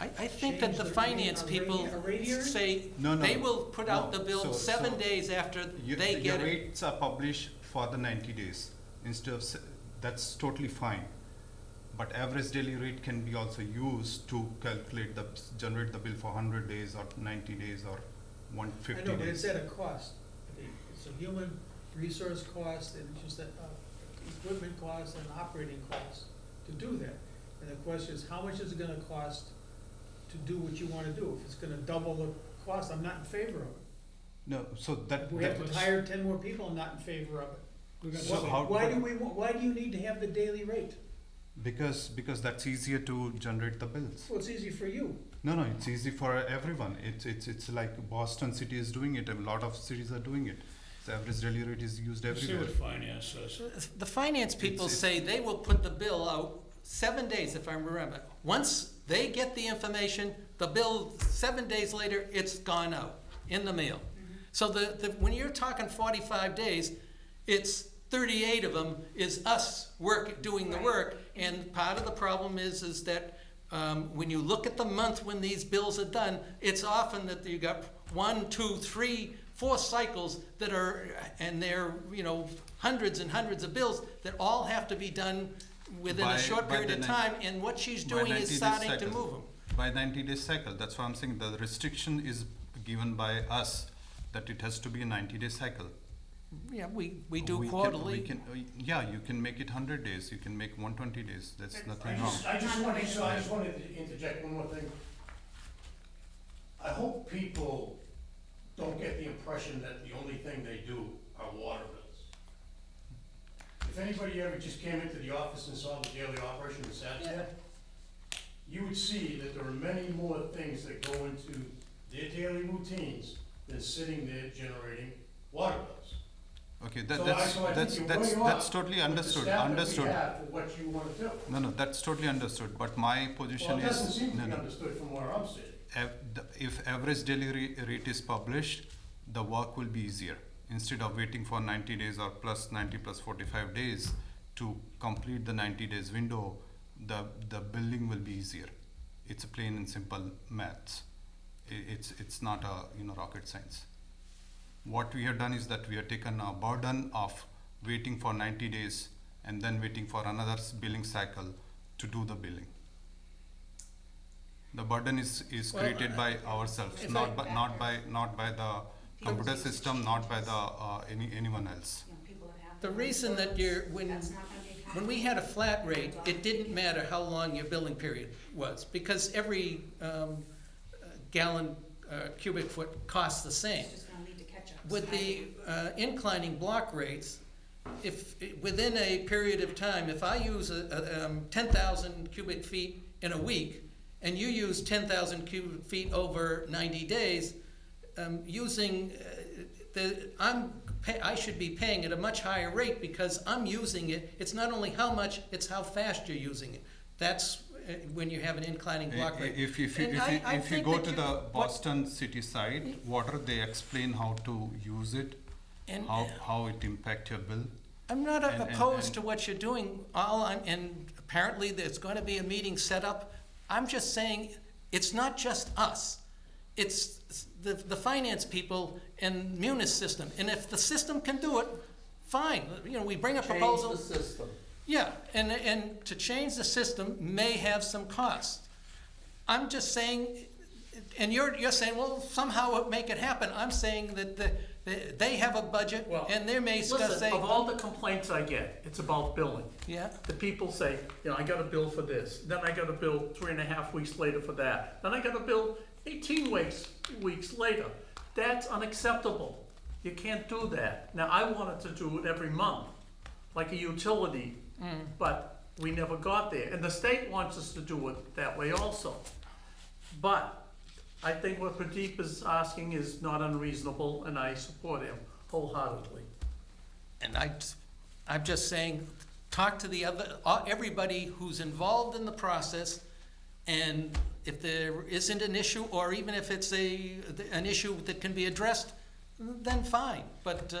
I think that Change the the finance rate- people a radiator? say, No, no, they no. will put out No. the bill So- 7 so days after they Your get it. rates are published for the 90 days instead of, that's totally fine. But average daily rate can be also used to calculate generate the bill for 100 days or 90 days or I 150 know, but it's days. at a cost. It's a human resource cost and it's just equipment cost and operating cost to do that. And the question is, how much is it gonna cost to do what you wanna do? If it's gonna double the cost, I'm not in favor of it. No, so that, If we have that to hire 10 more people, I'm not in favor of it. We're gonna So say- how- Why do you need to have the daily rate? because that's easier to generate the bills. Well, it's easy for you. No, it's easy for everyone. It's like Boston City is doing it, and a lot of cities are doing it. The average daily rate is used Let's see everywhere. what finance says. The finance people It's- say they will put the bill out 7 days, if I remember. Once they get the information, the bill, 7 days later, it's gone out in the mail. So when you're talking 45 days, it's 38 of them is us doing the Right. work. And part of the problem is that when you look at the month when these bills are done, it's often that you got 1, 2, 3, 4 cycles that are, and they're, hundreds and hundreds of bills that all have to be done within a short by period the of time, and what she's by doing 90 is days starting to cycle. move them. By 90 days cycle, that's why I'm saying the restriction is given by us, that it has to be a 90-day cycle. Yeah, we do We quarterly. can, yeah, you can make it 100 days, you can make 120 days, that's That's nothing I wrong. just wanted to interject one more thing. I hope people don't get the impression that the only thing they do are water bills. If anybody ever just came into the office and saw the daily operation and sat there, you would see that there are many more things that go into their daily routines than sitting there generating water bills. Okay, So I think you're way that's off totally with the understood, staff that we understood. have for what you wanna do. No, that's totally understood, but my position Well, it doesn't is, seem to no, be no. understood from where I'm sitting. If average daily rate is published, the work will be easier. Instead of waiting for 90 days or plus 90 plus 45 days to complete the 90 days window, the billing will be easier. It's a plain and simple maths. It's not a, rocket science. What we have done is that we have taken a burden of waiting for 90 days and then waiting for another billing cycle to do the billing. The burden is Well, created by ourselves, if not I- by the computer system, not by the anyone else. People that have. The reason that when That's not gonna be. When we had a flat rate, it didn't matter how long your billing period was, because every gallon, cubic foot costs the same. It's just gonna lead to catch-ups. With the inclining block rates, if, within a period of time, if I use 10,000 cubic feet in a week, and you use 10,000 cubic feet over 90 days, I should be paying at a much higher rate because I'm using it. It's not only how much, it's how fast you're using it. That's when you have an inclining block rate. If you And I think go that to you- the what- Boston city side, water, they explain how to use it, And how it impact your bill. I'm not and- opposed and- to what you're doing. And apparently there's going to be a meeting set up. I'm just saying, it's not just us. It's the finance people and Munis system. And if the system can do it, fine. We bring a proposal. Change the system. Yeah, and to change the system may have some cost. I'm just saying, and you're saying, well, somehow make it happen. I'm saying that they have a budget, Well, and they may say, Listen, of all the complaints I get, it's about billing. yeah, The people say, you know, I got a bill for this, then I got a bill 3.5 weeks later for that, then I got a bill 18 weeks later. That's unacceptable. You can't do that. Now, I wanted to do it every month, like a utility, but we never got there. And the state wants us to do it that way also. But I think what Pradeep is asking is not unreasonable, and I support him wholeheartedly. and I'm just saying, talk to the other, everybody who's involved in the process, and if there isn't an issue, or even if it's an issue that can be addressed, then fine. But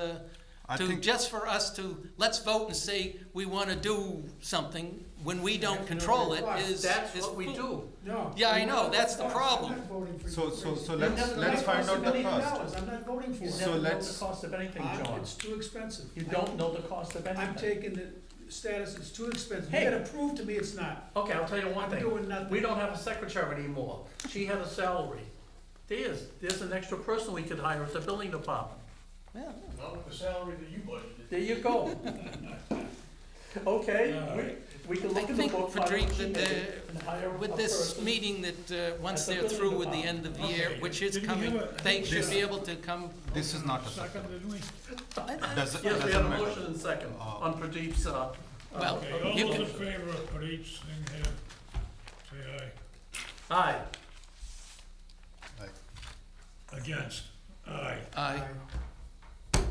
I think- just for us to, let's vote and say we want to do something when we don't control it is. That's is what we fool- do. No. Yeah, I know, that's the problem. I'm not voting for So, you. so, so You've let's, never let's known find cost out of the $1 million. cost. I'm not voting for You it. So never know the let's- cost of anything, John. It's too expensive. You don't know the cost of I'm anything. taking the status, it's too expensive. Hey. You gotta prove to me it's not. Okay, I'll tell you one I'm thing. doing nothing. We don't have a secretary anymore. She had a salary. There's an extra person we could hire at the building department. Yeah. Not with the salary that you budgeted. There you go. Okay, All right. we can I look in the think, book, find Frederic, what she that, made, and hire a With this person. meeting, that once At the they're building through with the department. end of the year, Okay, which is didn't we coming, have a- they should This- be able to come. This is not a Second, second. didn't we? Does, Yes, we doesn't have a matter. motion and second Uh, on Pradeep's, Well, Okay, all you those can, in favor of Pradeep's thing here, say aye. aye. Against? Aye. aye,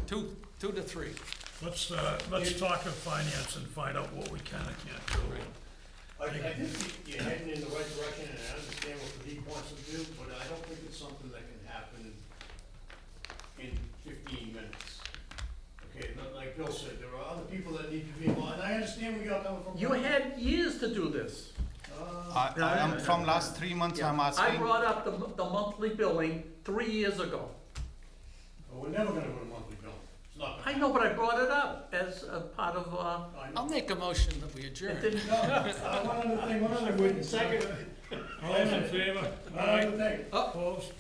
2 to 3. Let's talk of finance and find out what we can and can't do. I think you're heading in the right direction, and I understand what Pradeep wants to do, but I don't think it's something that can happen in 15 minutes. Okay, like Bill said, there are other people that need to be involved, and I understand where you're coming from. You had years to do this. I'm from last 3 months, I'm I asking. brought up the monthly billing 3 years ago. Well, we're never gonna go to monthly billing. It's not I gonna. know, but I brought it up as a part of, I I'll know. make a motion that we adjourn. it didn't, No, one other thing, second. All those in favor? One other thing. Opposed?